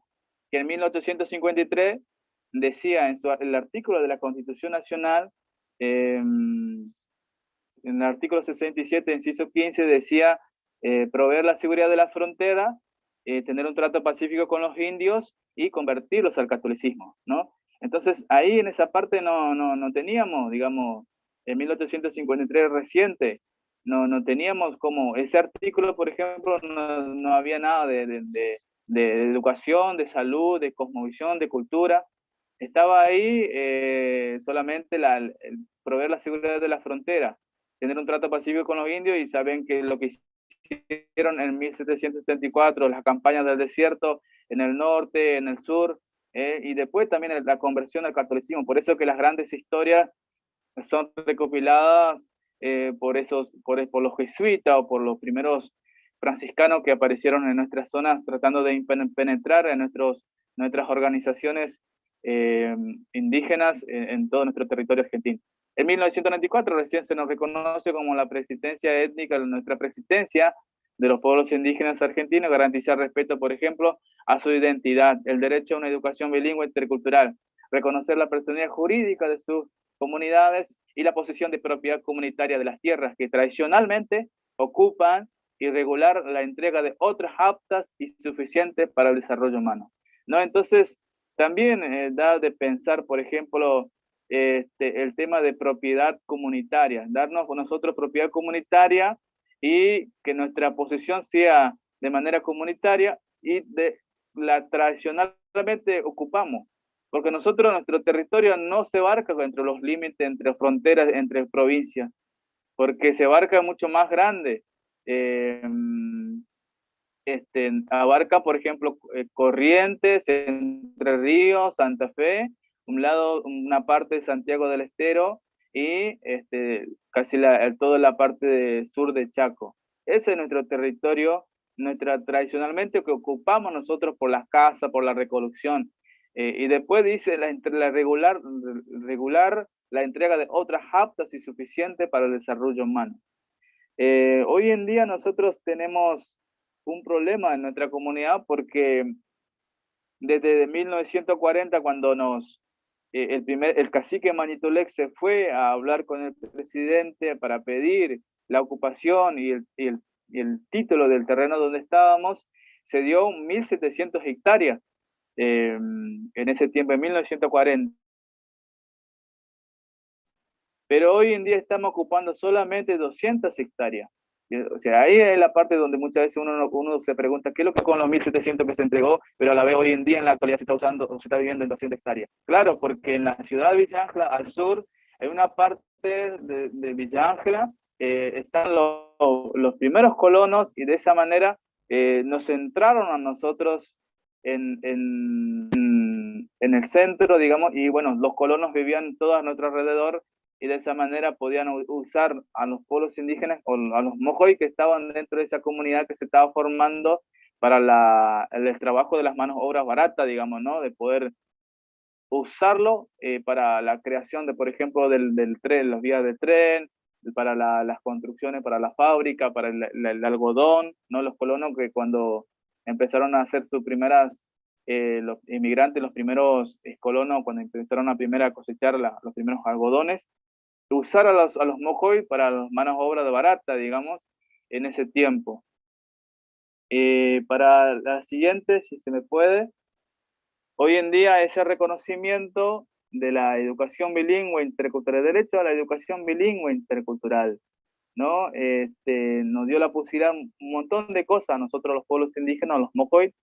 que en 1853 decía en el artículo de la Constitución Nacional, en el artículo 67, inciso 15, decía proveer la seguridad de la frontera, tener un trato pacífico con los indios y convertirlos al catolicismo, ¿no? Entonces, ahí en esa parte no teníamos, digamos, en 1853 reciente, no teníamos como ese artículo, por ejemplo, no había nada de educación, de salud, de cosmovisión, de cultura. Estaba ahí solamente el proveer la seguridad de la frontera, tener un trato pacífico con los indios, y saben que lo que hicieron en 1774, las campañas del desierto en el norte, en el sur, y después también la conversión al catolicismo. Por eso que las grandes historias son recopiladas por los jesuitas o por los primeros franciscanos que aparecieron en nuestras zonas, tratando de penetrar en nuestras organizaciones indígenas en todo nuestro territorio argentino. En 1994 recién se nos reconoce como la persistencia étnica, nuestra persistencia de los pueblos indígenas argentinos, garantizar respeto, por ejemplo, a su identidad, el derecho a una educación bilingüe intercultural, reconocer la personalidad jurídica de sus comunidades y la posesión de propiedad comunitaria de las tierras que tradicionalmente ocupan, y regular la entrega de otras aptas y suficientes para el desarrollo humano, ¿no? Entonces, también da de pensar, por ejemplo, el tema de propiedad comunitaria, darnos nosotros propiedad comunitaria, y que nuestra posesión sea de manera comunitaria y de la tradicionalmente ocupamos, porque nosotros, nuestro territorio no se abarca entre los límites, entre fronteras, entre provincias, porque se abarca mucho más grande. Abarca, por ejemplo, Corrientes, Entre Ríos, Santa Fe, una parte de Santiago del Estero, y casi toda la parte sur de Chaco. Ese es nuestro territorio, tradicionalmente, que ocupamos nosotros por las casas, por la recolección. Y después dice, entre la regular la entrega de otras aptas y suficientes para el desarrollo humano. Hoy en día nosotros tenemos un problema en nuestra comunidad porque desde 1940, cuando el cacique Manitulec se fue a hablar con el presidente para pedir la ocupación y el título del terreno donde estábamos, se dio 1.700 hectáreas en ese tiempo, en 1940. Pero hoy en día estamos ocupando solamente 200 hectáreas. O sea, ahí es la parte donde muchas veces uno se pregunta qué es lo que con los 1.700 que se entregó, pero a la vez hoy en día en la actualidad se está usando, se está viviendo en 200 hectáreas. Claro, porque en la ciudad de Villa Ángela, al sur, hay una parte de Villa Ángela, están los primeros colonos y de esa manera nos centraron a nosotros en el centro, digamos, y bueno, los colonos vivían todos a nuestro alrededor y de esa manera podían usar a los pueblos indígenas o a los mojoy que estaban dentro de esa comunidad que se estaba formando para el trabajo de las manos obras baratas, digamos, ¿no? De poder usarlo para la creación de, por ejemplo, del tren, las vías de tren, para las construcciones, para la fábrica, para el algodón, ¿no? Los colonos que cuando empezaron a hacer sus primeras, los inmigrantes, los primeros colonos, cuando empezaron a cosechar los primeros algodones, usar a los mojoy para las manos obras de barata, digamos, en ese tiempo. Para la siguiente, si se me puede, hoy en día ese reconocimiento de la educación bilingüe intercultural, el derecho a la educación bilingüe intercultural, ¿no? Nos dio la posibilidad un montón de cosas a nosotros los pueblos indígenas, los mojoy,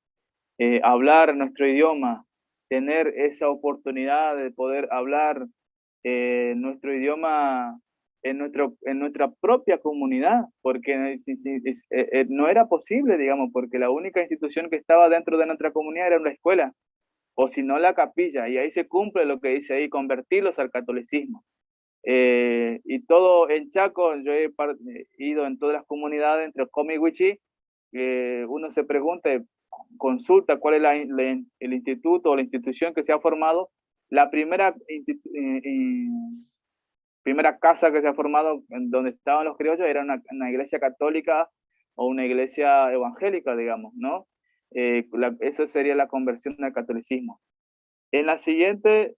hablar nuestro idioma, tener esa oportunidad de poder hablar nuestro idioma en nuestra propia comunidad, porque no era posible, digamos, porque la única institución que estaba dentro de nuestra comunidad era la escuela, o si no la capilla, y ahí se cumple lo que dice ahí, convertirlos al catolicismo. Y todo en Chaco, yo he ido en todas las comunidades, entre Comi y Huichi, uno se pregunta, consulta cuál es el instituto o la institución que se ha formado. La primera casa que se ha formado en donde estaban los criollos era una iglesia católica o una iglesia evangélica, digamos, ¿no? Eso sería la conversión al catolicismo. En la siguiente,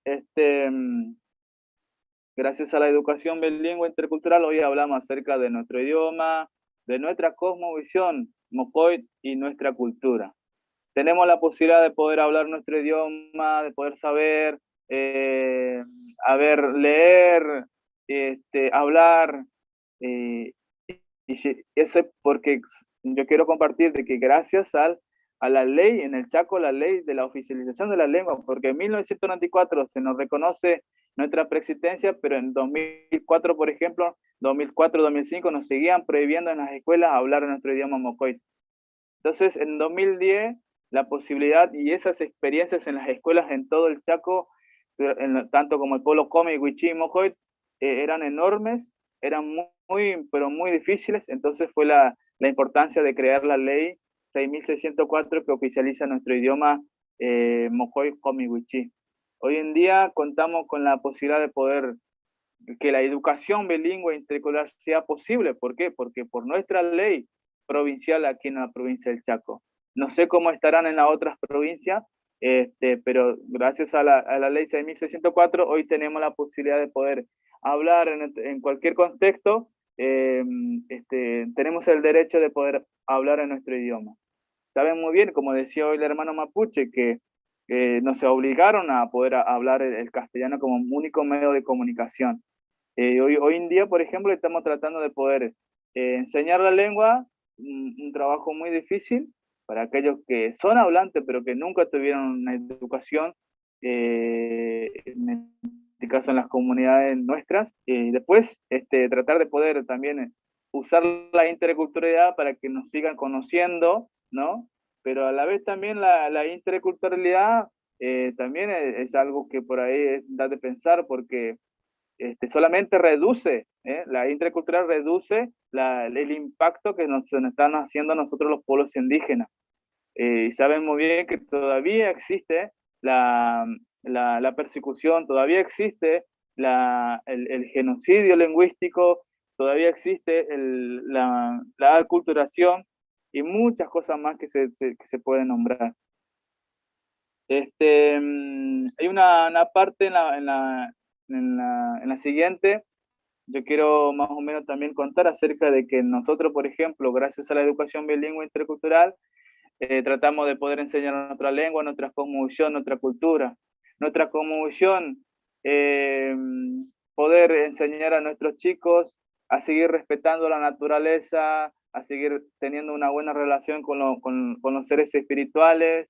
gracias a la educación bilingüe intercultural, hoy hablamos acerca de nuestro idioma, de nuestra cosmovisión mocoy y nuestra cultura. Tenemos la posibilidad de poder hablar nuestro idioma, de poder saber, leer, hablar, y eso es porque yo quiero compartir de que gracias a la ley en el Chaco, la ley de la oficialización de la lengua, porque en 1994 se nos reconoce nuestra preexistencia, pero en 2004, por ejemplo, 2004-2005 nos seguían prohibiendo en las escuelas hablar nuestro idioma mocoy. Entonces, en 2010, la posibilidad y esas experiencias en las escuelas en todo el Chaco, tanto como el pueblo Comi, Huichí y Mojoy, eran enormes, eran pero muy difíciles. Entonces fue la importancia de crear la ley 6.604 que oficializa nuestro idioma Mojoy, Comi, Huichí. Hoy en día contamos con la posibilidad de poder que la educación bilingüe intercultural sea posible. ¿Por qué? Porque por nuestra ley provincial aquí en la provincia del Chaco. No sé cómo estarán en las otras provincias, pero gracias a la ley 6.604 hoy tenemos la posibilidad de poder hablar en cualquier contexto, tenemos el derecho de poder hablar en nuestro idioma. Saben muy bien, como decía hoy el hermano Mapuche, que nos obligaron a poder hablar el castellano como único medio de comunicación. Hoy en día, por ejemplo, estamos tratando de poder enseñar la lengua, un trabajo muy difícil para aquellos que son hablantes pero que nunca tuvieron una educación, en este caso en las comunidades nuestras. Después, tratar de poder también usar la interculturalidad para que nos sigan conociendo, ¿no? Pero a la vez también la interculturalidad también es algo que por ahí da de pensar, porque solamente reduce, la intercultural reduce el impacto que nos están haciendo nosotros los pueblos indígenas. Y saben muy bien que todavía existe la persecución, todavía existe el genocidio lingüístico, todavía existe la aculturación y muchas cosas más que se pueden nombrar. Hay una parte en la siguiente. Yo quiero más o menos también contar acerca de que nosotros, por ejemplo, gracias a la educación bilingüe intercultural, tratamos de poder enseñar nuestra lengua, nuestra cosmovisión, nuestra cultura. Nuestra cosmovisión, poder enseñar a nuestros chicos a seguir respetando la naturaleza, a seguir teniendo una buena relación con los seres espirituales.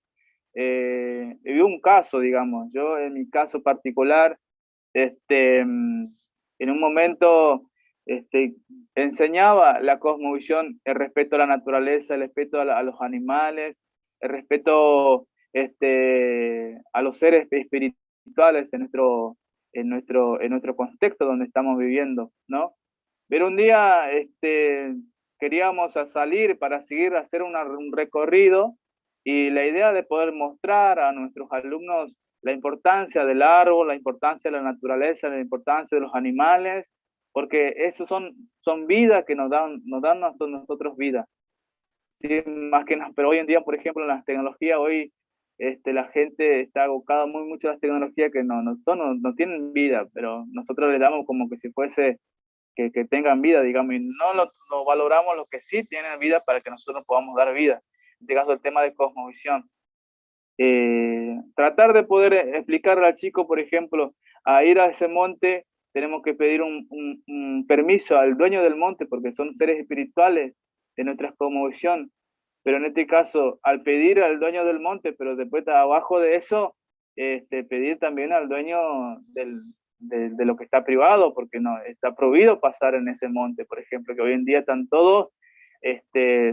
Y un caso, digamos, yo en mi caso particular, en un momento enseñaba la cosmovisión, el respeto a la naturaleza, el respeto a los animales, el respeto a los seres espirituales en nuestro contexto donde estamos viviendo, ¿no? Pero un día queríamos salir para seguir a hacer un recorrido, y la idea de poder mostrar a nuestros alumnos la importancia del árbol, la importancia de la naturaleza, la importancia de los animales, porque esos son vidas que nos dan a nosotros vida. Sí, más que nada, pero hoy en día, por ejemplo, en las tecnologías, hoy la gente está abocada mucho a las tecnologías que no tienen vida, pero nosotros le damos como que si fuese que tengan vida, digamos, y no lo valoramos lo que sí tienen vida para que nosotros podamos dar vida. En este caso, el tema de cosmovisión. Tratar de poder explicarle al chico, por ejemplo, a ir a ese monte, tenemos que pedir un permiso al dueño del monte, porque son seres espirituales de nuestra cosmovisión, pero en este caso, al pedir al dueño del monte, pero después abajo de eso, pedir también al dueño de lo que está privado, porque no está prohibido pasar en ese monte, por ejemplo, que hoy en día están todos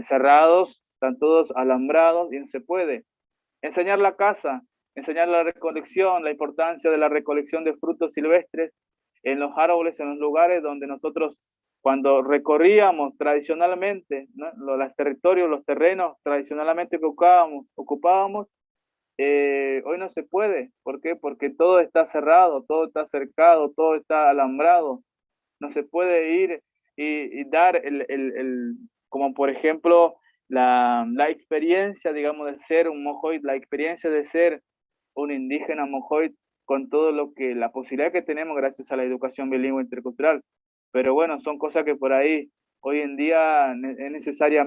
cerrados, están todos alambrados y no se puede. Enseñar la caza, enseñar la recolección, la importancia de la recolección de frutos silvestres en los árboles, en los lugares donde nosotros, cuando recorríamos tradicionalmente, ¿no?, los territorios, los terrenos tradicionalmente que ocupábamos, hoy no se puede. ¿Por qué? Porque todo está cerrado, todo está cercado, todo está alambrado. No se puede ir y dar como por ejemplo, la experiencia, digamos, de ser un mojoit, la experiencia de ser un indígena mojoit, con todo la posibilidad que tenemos gracias a la educación bilingüe intercultural. Pero bueno, son cosas que por ahí, hoy en día, es necesario,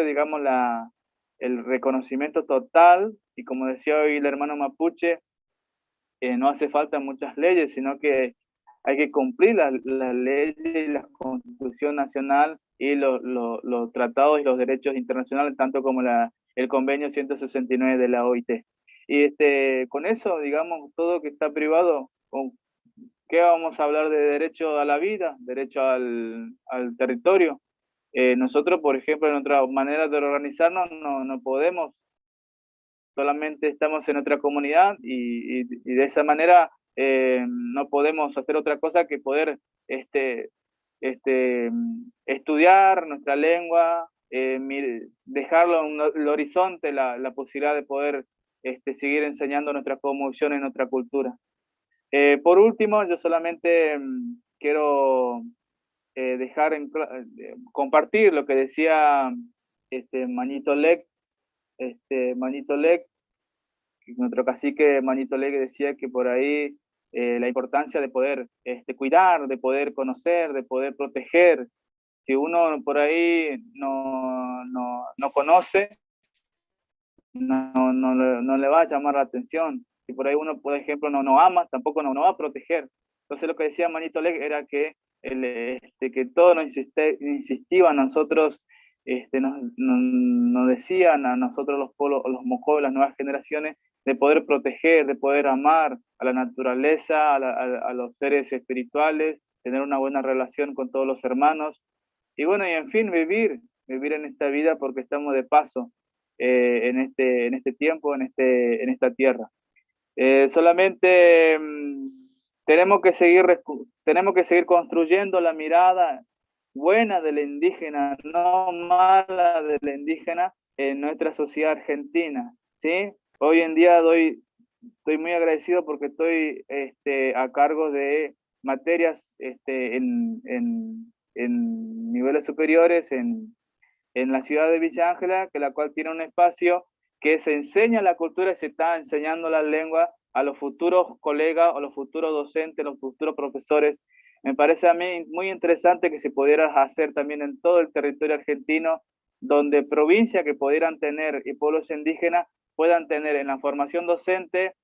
digamos, el reconocimiento total, y como decía hoy el hermano mapuche, no hace falta muchas leyes, sino que hay que cumplir las leyes y la Constitución Nacional y los tratados y los derechos internacionales, tanto como el convenio 169 de la OIT. Y con eso, digamos, todo que está privado, ¿qué vamos a hablar de derecho a la vida, derecho al territorio? Nosotros, por ejemplo, en nuestra manera de organizarnos, no podemos, solamente estamos en otra comunidad, y de esa manera no podemos hacer otra cosa que poder estudiar nuestra lengua, dejarlo en el horizonte, la posibilidad de poder seguir enseñando nuestra cosmovisión y nuestra cultura. Por último, yo solamente quiero compartir lo que decía Manito Lek, nuestro cacique Manito Lek, decía que por ahí la importancia de poder cuidar, de poder conocer, de poder proteger. Si uno por ahí no conoce, no le va a llamar la atención. Si por ahí uno, por ejemplo, no ama, tampoco no va a proteger. Entonces lo que decía Manito Lek era que que todo nos insistía a nosotros, nos decían a nosotros los mojos, las nuevas generaciones, de poder proteger, de poder amar a la naturaleza, a los seres espirituales, tener una buena relación con todos los hermanos, y bueno, y en fin, vivir en esta vida, porque estamos de paso en este tiempo, en esta tierra. Solamente tenemos que seguir construyendo la mirada buena del indígena, no mala del indígena en nuestra sociedad argentina, ¿sí? Hoy en día doy estoy muy agradecido porque estoy a cargo de materias en niveles superiores en la ciudad de Villa Ángela, que la cual tiene un espacio que se enseña la cultura y se está enseñando la lengua a los futuros colegas, a los futuros docentes, a los futuros profesores. Me parece a mí muy interesante que se pudiera hacer también en todo el territorio argentino, donde provincias que pudieran tener y pueblos indígenas puedan tener en la formación docente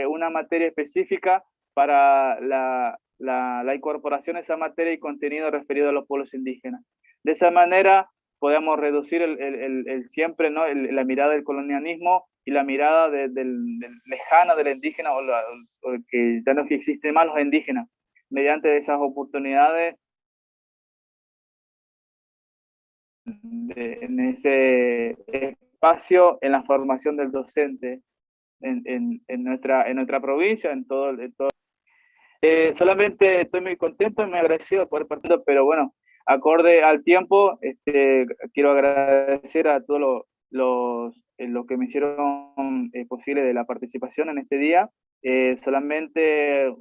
una materia específica para la incorporación de esa materia y contenido referido a los pueblos indígenas. De esa manera podemos reducir siempre, ¿no? la mirada del colonialismo y la mirada del lejana del indígena o que ya no existen más los indígenas, mediante esas oportunidades en ese espacio en la formación del docente en nuestra provincia, en todo. Solamente estoy muy contento y muy agradecido de poder participar, pero bueno, acorde al tiempo, quiero agradecer a todos los que me hicieron posible de la participación en este día. Solamente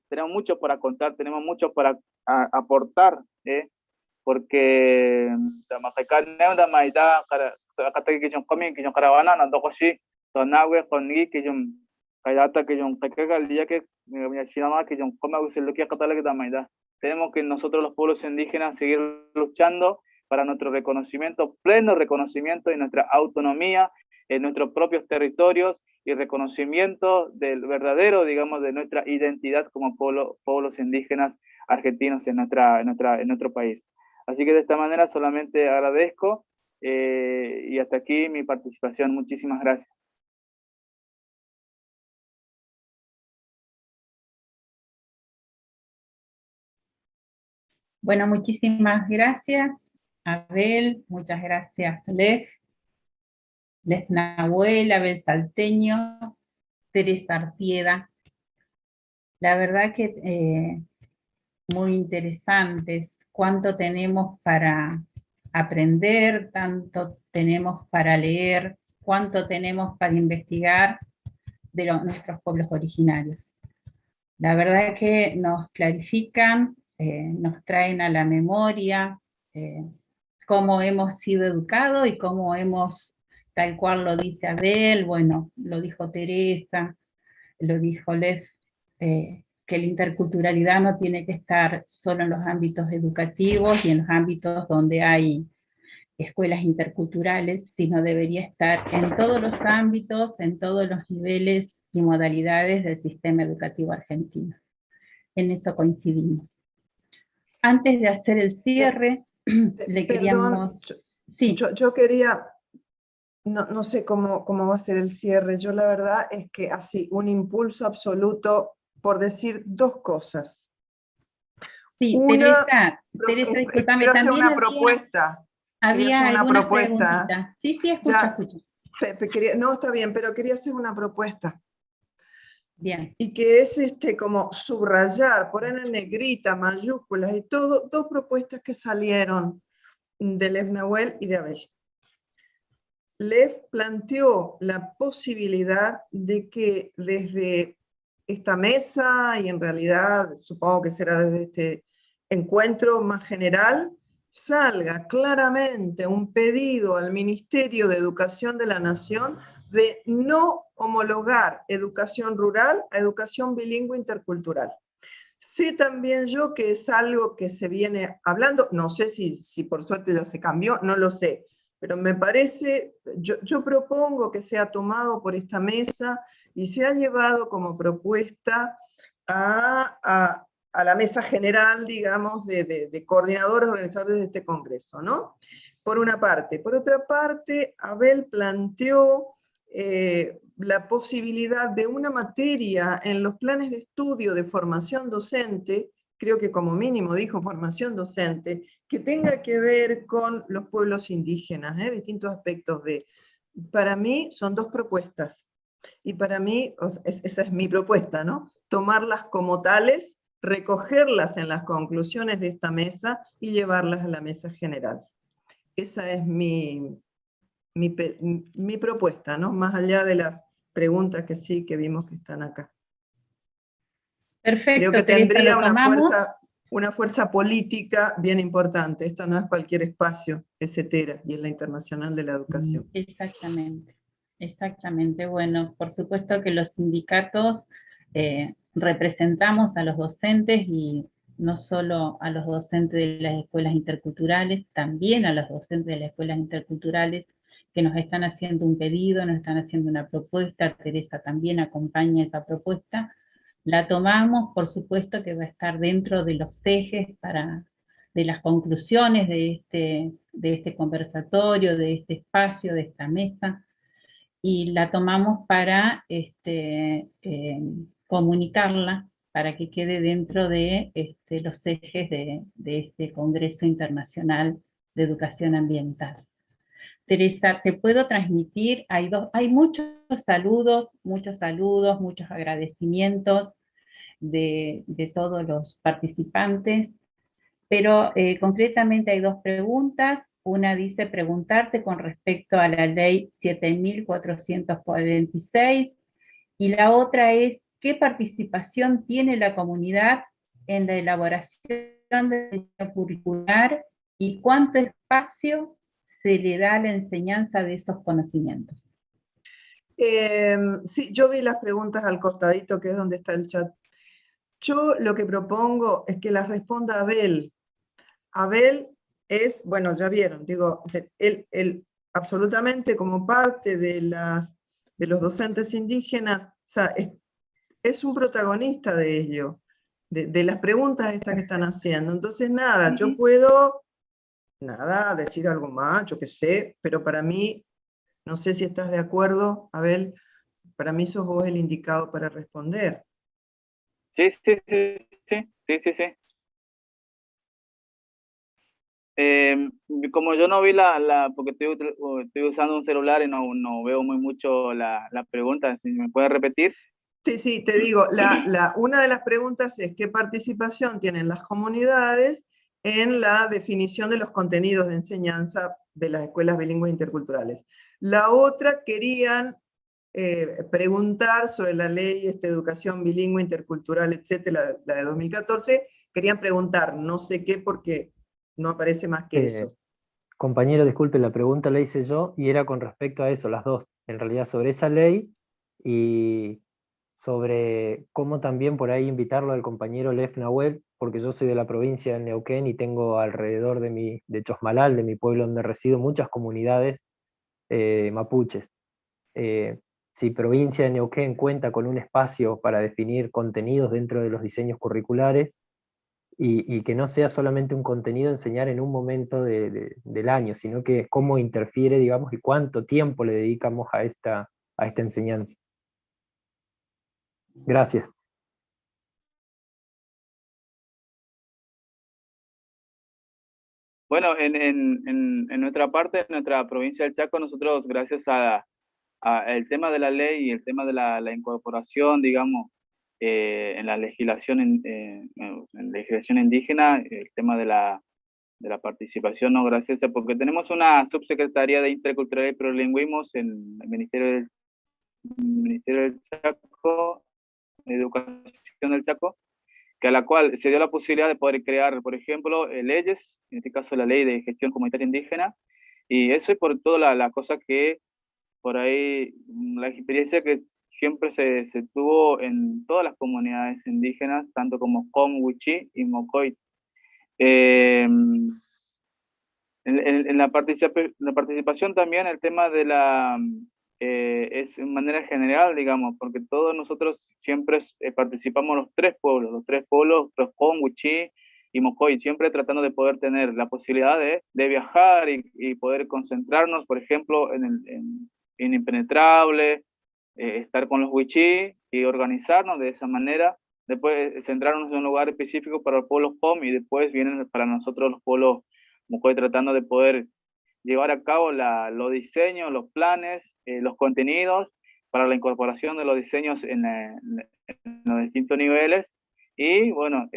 tenemos mucho para contar, tenemos mucho para aportar, porque tenemos que nosotros los pueblos indígenas seguir luchando para nuestro reconocimiento, pleno reconocimiento de nuestra autonomía en nuestros propios territorios y reconocimiento del verdadero, digamos, de nuestra identidad como pueblos indígenas argentinos en nuestro país. Así que de esta manera solamente agradezco y hasta aquí mi participación. Muchísimas gracias. Bueno, muchísimas gracias, Abel, muchas gracias, Lev Nahuel, Abel Salteño, Teresa Artieda. La verdad que muy interesantes, cuánto tenemos para aprender, tanto tenemos para leer, cuánto tenemos para investigar de nuestros pueblos originarios. La verdad que nos clarifican, nos traen a la memoria cómo hemos sido educados y cómo hemos, tal cual lo dice Abel, bueno, lo dijo Teresa, lo dijo Lev, que la interculturalidad no tiene que estar solo en los ámbitos educativos y en los ámbitos donde hay escuelas interculturales, sino debería estar en todos los ámbitos, en todos los niveles y modalidades del sistema educativo argentino. En eso coincidimos. Antes de hacer el cierre, le queríamos... Perdón, sí. yo quería, no sé cómo va a ser el cierre, yo la verdad es que así, un impulso absoluto por decir dos cosas. Sí, Una, Teresa, discúlpame, quiero hacer también una propuesta. había una alguna propuesta. preguntita. Sí, escucho. No, está bien, pero quería hacer una propuesta. Bien. Y que es como subrayar, poner en negrita, mayúsculas y todo, dos propuestas que salieron de Lev Nahuel y de Abel. Lev planteó la posibilidad de que desde esta mesa, y en realidad supongo que será desde este encuentro más general, salga claramente un pedido al Ministerio de Educación de la Nación de no homologar educación rural a educación bilingüe intercultural. Sé también yo que es algo que se viene hablando, no sé si por suerte ya se cambió, no lo sé, pero me parece, yo propongo que sea tomado por esta mesa y se ha llevado como propuesta a la mesa general, digamos, de coordinadores, organizadores de este congreso, ¿no? Por una parte. Por otra parte, Abel planteó la posibilidad de una materia en los planes de estudio de formación docente, creo que como mínimo dijo formación docente, que tenga que ver con los pueblos indígenas, distintos aspectos de... Para mí son dos propuestas, y para mí, esa es mi propuesta, ¿no? Tomarlas como tales, recogerlas en las conclusiones de esta mesa y llevarlas a la mesa general. Esa es mi mi propuesta, ¿no? Más allá de las preguntas que sí, que vimos que están acá. Creo Perfecto, que Teresa, tendría lo tomamos. una fuerza política bien importante. Esto no es cualquier espacio, es ETERA y es la Internacional de la Educación. Exactamente, exactamente. Bueno, por supuesto que los sindicatos representamos a los docentes y no solo a los docentes de las escuelas interculturales, también a los docentes de las escuelas interculturales que nos están haciendo un pedido, nos están haciendo una propuesta. Teresa también acompaña esa propuesta. La tomamos, por supuesto que va a estar dentro de los ejes de las conclusiones de este conversatorio, de este espacio, de esta mesa, y la tomamos para comunicarla, para que quede dentro de los ejes de este Congreso Internacional de Educación Ambiental. Teresa, te puedo transmitir, hay muchos saludos, muchos agradecimientos de todos los participantes, pero concretamente hay dos preguntas. Una dice preguntarte con respecto a la ley 7446 y la otra es ¿qué participación tiene la comunidad en la elaboración del diseño curricular y cuánto espacio se le da a la enseñanza de esos conocimientos? Sí, yo vi las preguntas al costadito, que es donde está el chat. Yo lo que propongo es que las responda Abel. Abel es, bueno, ya vieron, digo, él absolutamente como parte de los docentes indígenas, o sea, es un protagonista de ello, de las preguntas estas que están haciendo. Entonces, nada, yo puedo, nada, decir algo más, yo qué sé, pero para mí, no sé si estás de acuerdo, Abel, para mí sos vos el indicado para responder. Sí. Como yo no vi porque estoy usando un celular y no veo muy mucho la pregunta, si me puedes repetir. Sí, te digo, una de las preguntas es ¿qué participación tienen las comunidades en la definición de los contenidos de enseñanza de las escuelas bilingües interculturales? La otra querían preguntar sobre la ley educación bilingüe intercultural, etcétera, la de 2014, querían preguntar no sé qué porque no aparece más que eso. Compañero, disculpe, la pregunta la hice yo y era con respecto a eso, las dos. En realidad sobre esa ley y sobre cómo también por ahí invitarlo al compañero Lef Nahuel, porque yo soy de la provincia de Neuquén y tengo alrededor de Chosmalal, de mi pueblo donde resido, muchas comunidades mapuches. Si provincia de Neuquén cuenta con un espacio para definir contenidos dentro de los diseños curriculares, y que no sea solamente un contenido enseñar en un momento del año, sino que cómo interfiere, digamos, y cuánto tiempo le dedicamos a esta enseñanza. Gracias. Bueno, en nuestra parte, en nuestra provincia del Chaco, nosotros gracias a el tema de la ley y el tema de la incorporación, digamos, en la legislación en legislación indígena, el tema de la participación no gracias, porque tenemos una subsecretaría de Interculturalidad y Plurilingüismos en el Ministerio del Chaco, de Educación del Chaco, que a la cual se dio la posibilidad de poder crear, por ejemplo, leyes, en este caso la ley de gestión comunitaria indígena, y eso es por toda la cosa que por ahí, la experiencia que siempre se tuvo en todas las comunidades indígenas, tanto como Com, Wichí y Mocoit. En la participación también el tema de es en manera general, digamos, porque todos nosotros siempre participamos los tres pueblos, los Com, Wichí y Mocoy, siempre tratando de poder tener la posibilidad de viajar y poder concentrarnos, por ejemplo, en Impenetrable, estar con los Wichí y organizarnos de esa manera, después centrarnos en un lugar específico para los pueblos Com y después vienen para nosotros los pueblos Mocoy tratando de poder llevar a cabo los diseños, los planes, los contenidos para la incorporación de los diseños en los distintos niveles y bueno,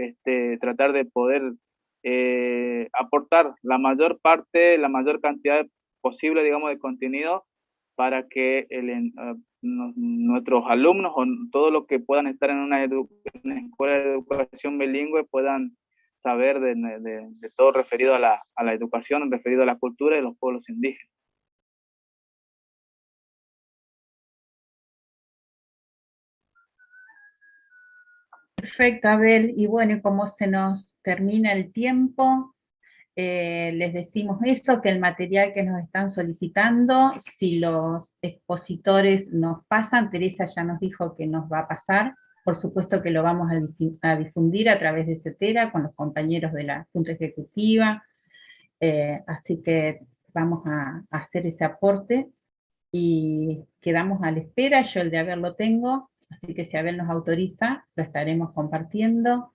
tratar de poder aportar la mayor parte, la mayor cantidad posible, digamos, de contenido para que nuestros alumnos o todos los que puedan estar en una escuela de educación bilingüe puedan saber de todo referido a la educación, referido a la cultura de los pueblos indígenas. Perfecto, Abel. Y bueno, y como se nos termina el tiempo, les decimos eso, que el material que nos están solicitando, si los expositores nos pasan, Teresa ya nos dijo que nos va a pasar, por supuesto que lo vamos a difundir a través de CETERA con los compañeros de la Junta Ejecutiva, así que vamos a hacer ese aporte y quedamos a la espera. Yo el de Abel lo tengo, así que si Abel nos autoriza, lo estaremos compartiendo,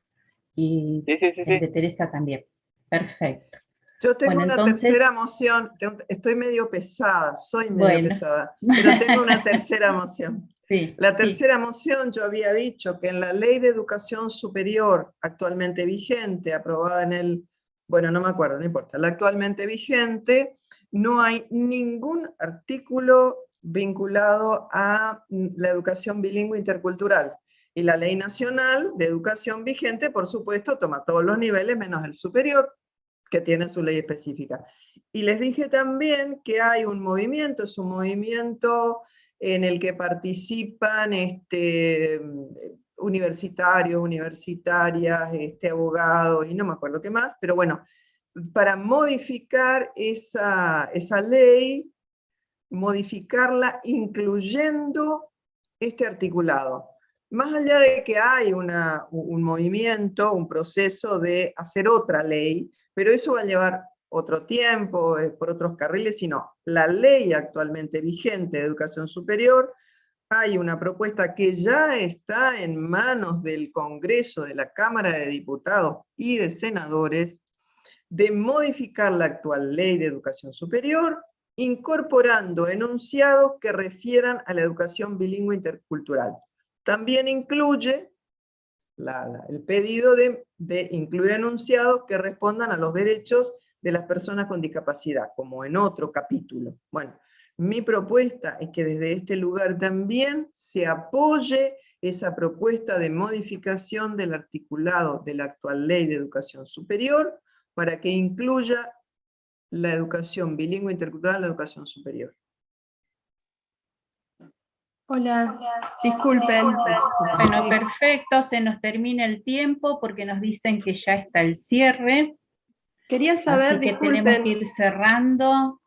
y Sí. el de Teresa también. Perfecto. Yo tengo Bueno, una entonces, tercera moción, estoy medio pesada, soy medio bueno. pesada, pero tengo una tercera moción. Sí, La sí. tercera moción, yo había dicho que en la Ley de Educación Superior actualmente vigente, aprobada en el, bueno, no me acuerdo, no importa, la actualmente vigente, no hay ningún artículo vinculado a la educación bilingüe intercultural. Y la Ley Nacional de Educación vigente, por supuesto, toma todos los niveles menos el superior, que tiene su ley específica. Y les dije también que hay un movimiento, es un movimiento en el que participan universitarios, universitarias, abogados, y no me acuerdo qué más, pero bueno, para modificar esa ley, modificarla incluyendo este articulado. Más allá de que hay un movimiento, un proceso de hacer otra ley, pero eso va a llevar otro tiempo, por otros carriles, sino la ley actualmente vigente de educación superior, hay una propuesta que ya está en manos del Congreso, de la Cámara de Diputados y de Senadores, de modificar la actual ley de educación superior, incorporando enunciados que refieran a la educación bilingüe intercultural. También incluye el pedido de incluir enunciados que respondan a los derechos de las personas con discapacidad, como en otro capítulo. Bueno, mi propuesta es que desde este lugar también se apoye esa propuesta de modificación del articulado de la actual Ley de Educación Superior para que incluya la educación bilingüe intercultural en la educación superior. Hola, disculpen. Bueno, perfecto, se nos termina el tiempo porque nos dicen que ya está el cierre. Quería saber, Así que disculpen. tenemos que ir cerrando.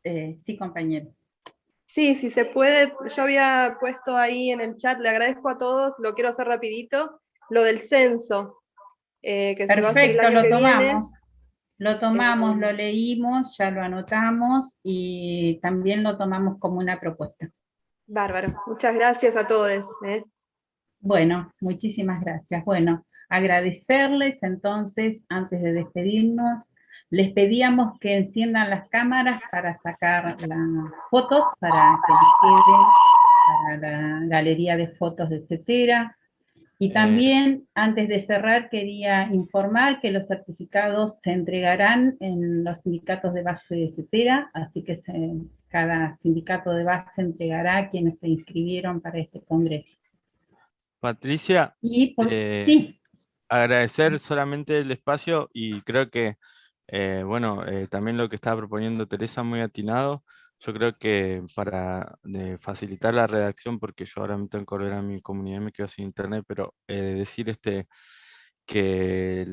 Sí, compañero. Sí, si se puede, yo había puesto ahí en el chat, le agradezco a todos, lo quiero hacer rapidito, lo del censo, que se va a hacer el Perfecto, año lo que viene. tomamos. Lo tomamos, lo leímos, ya lo anotamos y también lo tomamos como una propuesta. Bárbaro, muchas gracias a todos. Bueno, muchísimas gracias. Bueno, agradecerles entonces, antes de despedirnos, les pedíamos que enciendan las cámaras para sacar las fotos, para que les queden para la galería de fotos de CETERA. Y también, antes de cerrar, quería informar que los certificados se entregarán en los sindicatos de base de CETERA, así que cada sindicato de base entregará a quienes se inscribieron para este congreso. Patricia, Sí. agradecer solamente el espacio y creo que, también lo que estaba proponiendo Teresa, muy atinado. Yo creo que para facilitar la redacción, porque yo ahora me tengo que volver a mi comunidad y me quedo sin internet, pero decir que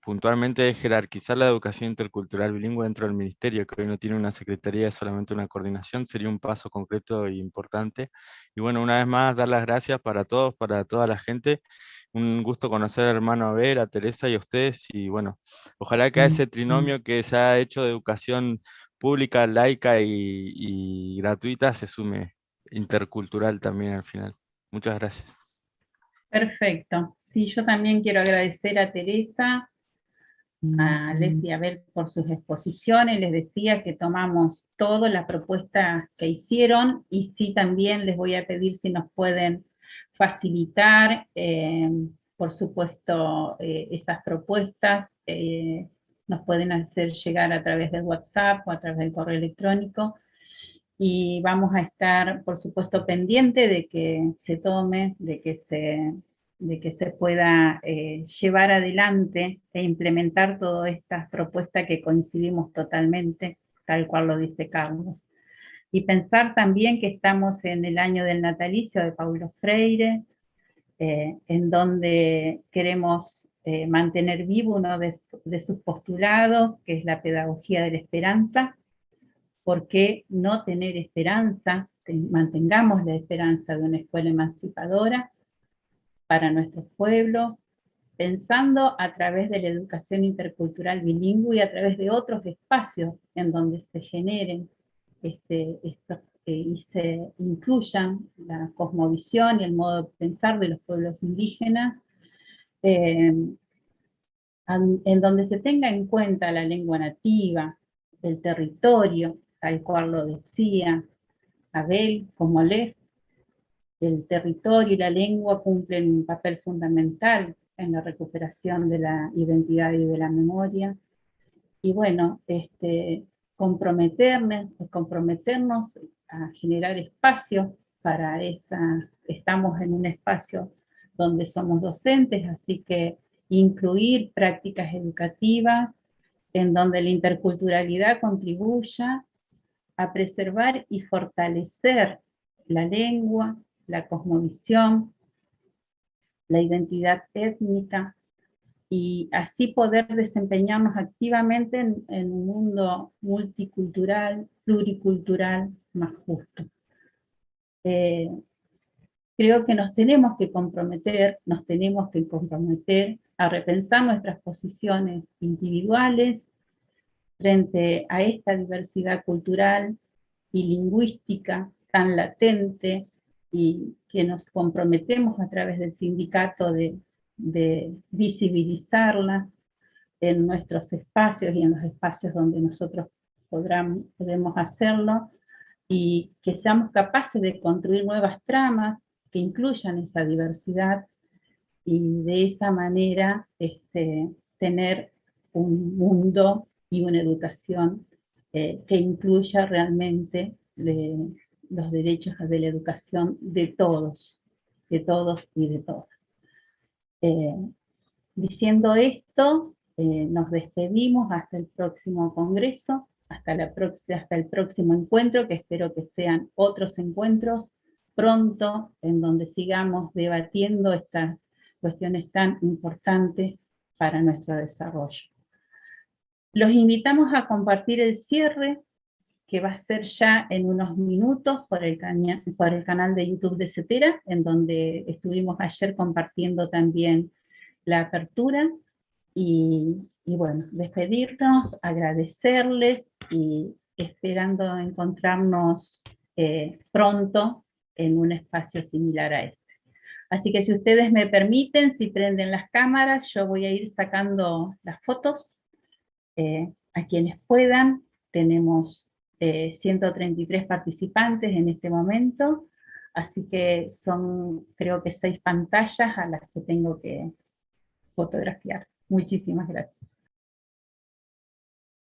puntualmente jerarquizar la educación intercultural bilingüe dentro del ministerio, que hoy no tiene una secretaría, es solamente una coordinación, sería un paso concreto e importante. Y bueno, una vez más, dar las gracias para todos, para toda la gente. Un gusto conocer al hermano Abel, a Teresa y a ustedes, y bueno, ojalá que a ese trinomio que se ha hecho de educación pública, laica y gratuita se sume intercultural también al final. Muchas gracias. Perfecto. Sí, yo también quiero agradecer a Teresa, a Leslie y a Abel por sus exposiciones. Les decía que tomamos todas las propuestas que hicieron y sí también les voy a pedir si nos pueden facilitar, por supuesto, esas propuestas nos pueden hacer llegar a través del WhatsApp o a través del correo electrónico, y vamos a estar, por supuesto, pendiente de que se tome, de que se pueda llevar adelante e implementar todas estas propuestas que coincidimos totalmente, tal cual lo dice Carlos. Y pensar también que estamos en el año del natalicio de Paulo Freire, en donde queremos mantener vivo uno de sus postulados, que es la pedagogía de la esperanza. ¿Por qué no tener esperanza? Mantengamos la esperanza de una escuela emancipadora para nuestros pueblos, pensando a través de la educación intercultural bilingüe y a través de otros espacios en donde se generen estos, y se incluyan la cosmovisión y el modo de pensar de los pueblos indígenas, en donde se tenga en cuenta la lengua nativa, el territorio, tal cual lo decía Abel como Aleph. El territorio y la lengua cumplen un papel fundamental en la recuperación de la identidad y de la memoria. Y bueno, comprometernos a generar espacios para esas. Estamos en un espacio donde somos docentes, así que incluir prácticas educativas en donde la interculturalidad contribuya a preservar y fortalecer la lengua, la cosmovisión, la identidad étnica, y así poder desempeñarnos activamente en un mundo multicultural, pluricultural, más justo. Creo que nos tenemos que comprometer a repensar nuestras posiciones individuales frente a esta diversidad cultural y lingüística tan latente, y que nos comprometemos a través del sindicato de visibilizarla en nuestros espacios y en los espacios donde nosotros podemos hacerlo, y que seamos capaces de construir nuevas tramas que incluyan esa diversidad, y de esa manera tener un mundo y una educación que incluya realmente los derechos de la educación de todos y de todas. Diciendo esto, nos despedimos hasta el próximo congreso, hasta el próximo encuentro, que espero que sean otros encuentros pronto, en donde sigamos debatiendo estas cuestiones tan importantes para nuestro desarrollo. Los invitamos a compartir el cierre, que va a ser ya en unos minutos por el canal de YouTube de CETERA, en donde estuvimos ayer compartiendo también la apertura, y bueno, despedirnos, agradecerles y esperando encontrarnos pronto en un espacio similar a este. Así que si ustedes me permiten, si prenden las cámaras, yo voy a ir sacando las fotos a quienes puedan. Tenemos 133 participantes en este momento, así que son, creo que 6 pantallas a las que tengo que fotografiar. Muchísimas gracias.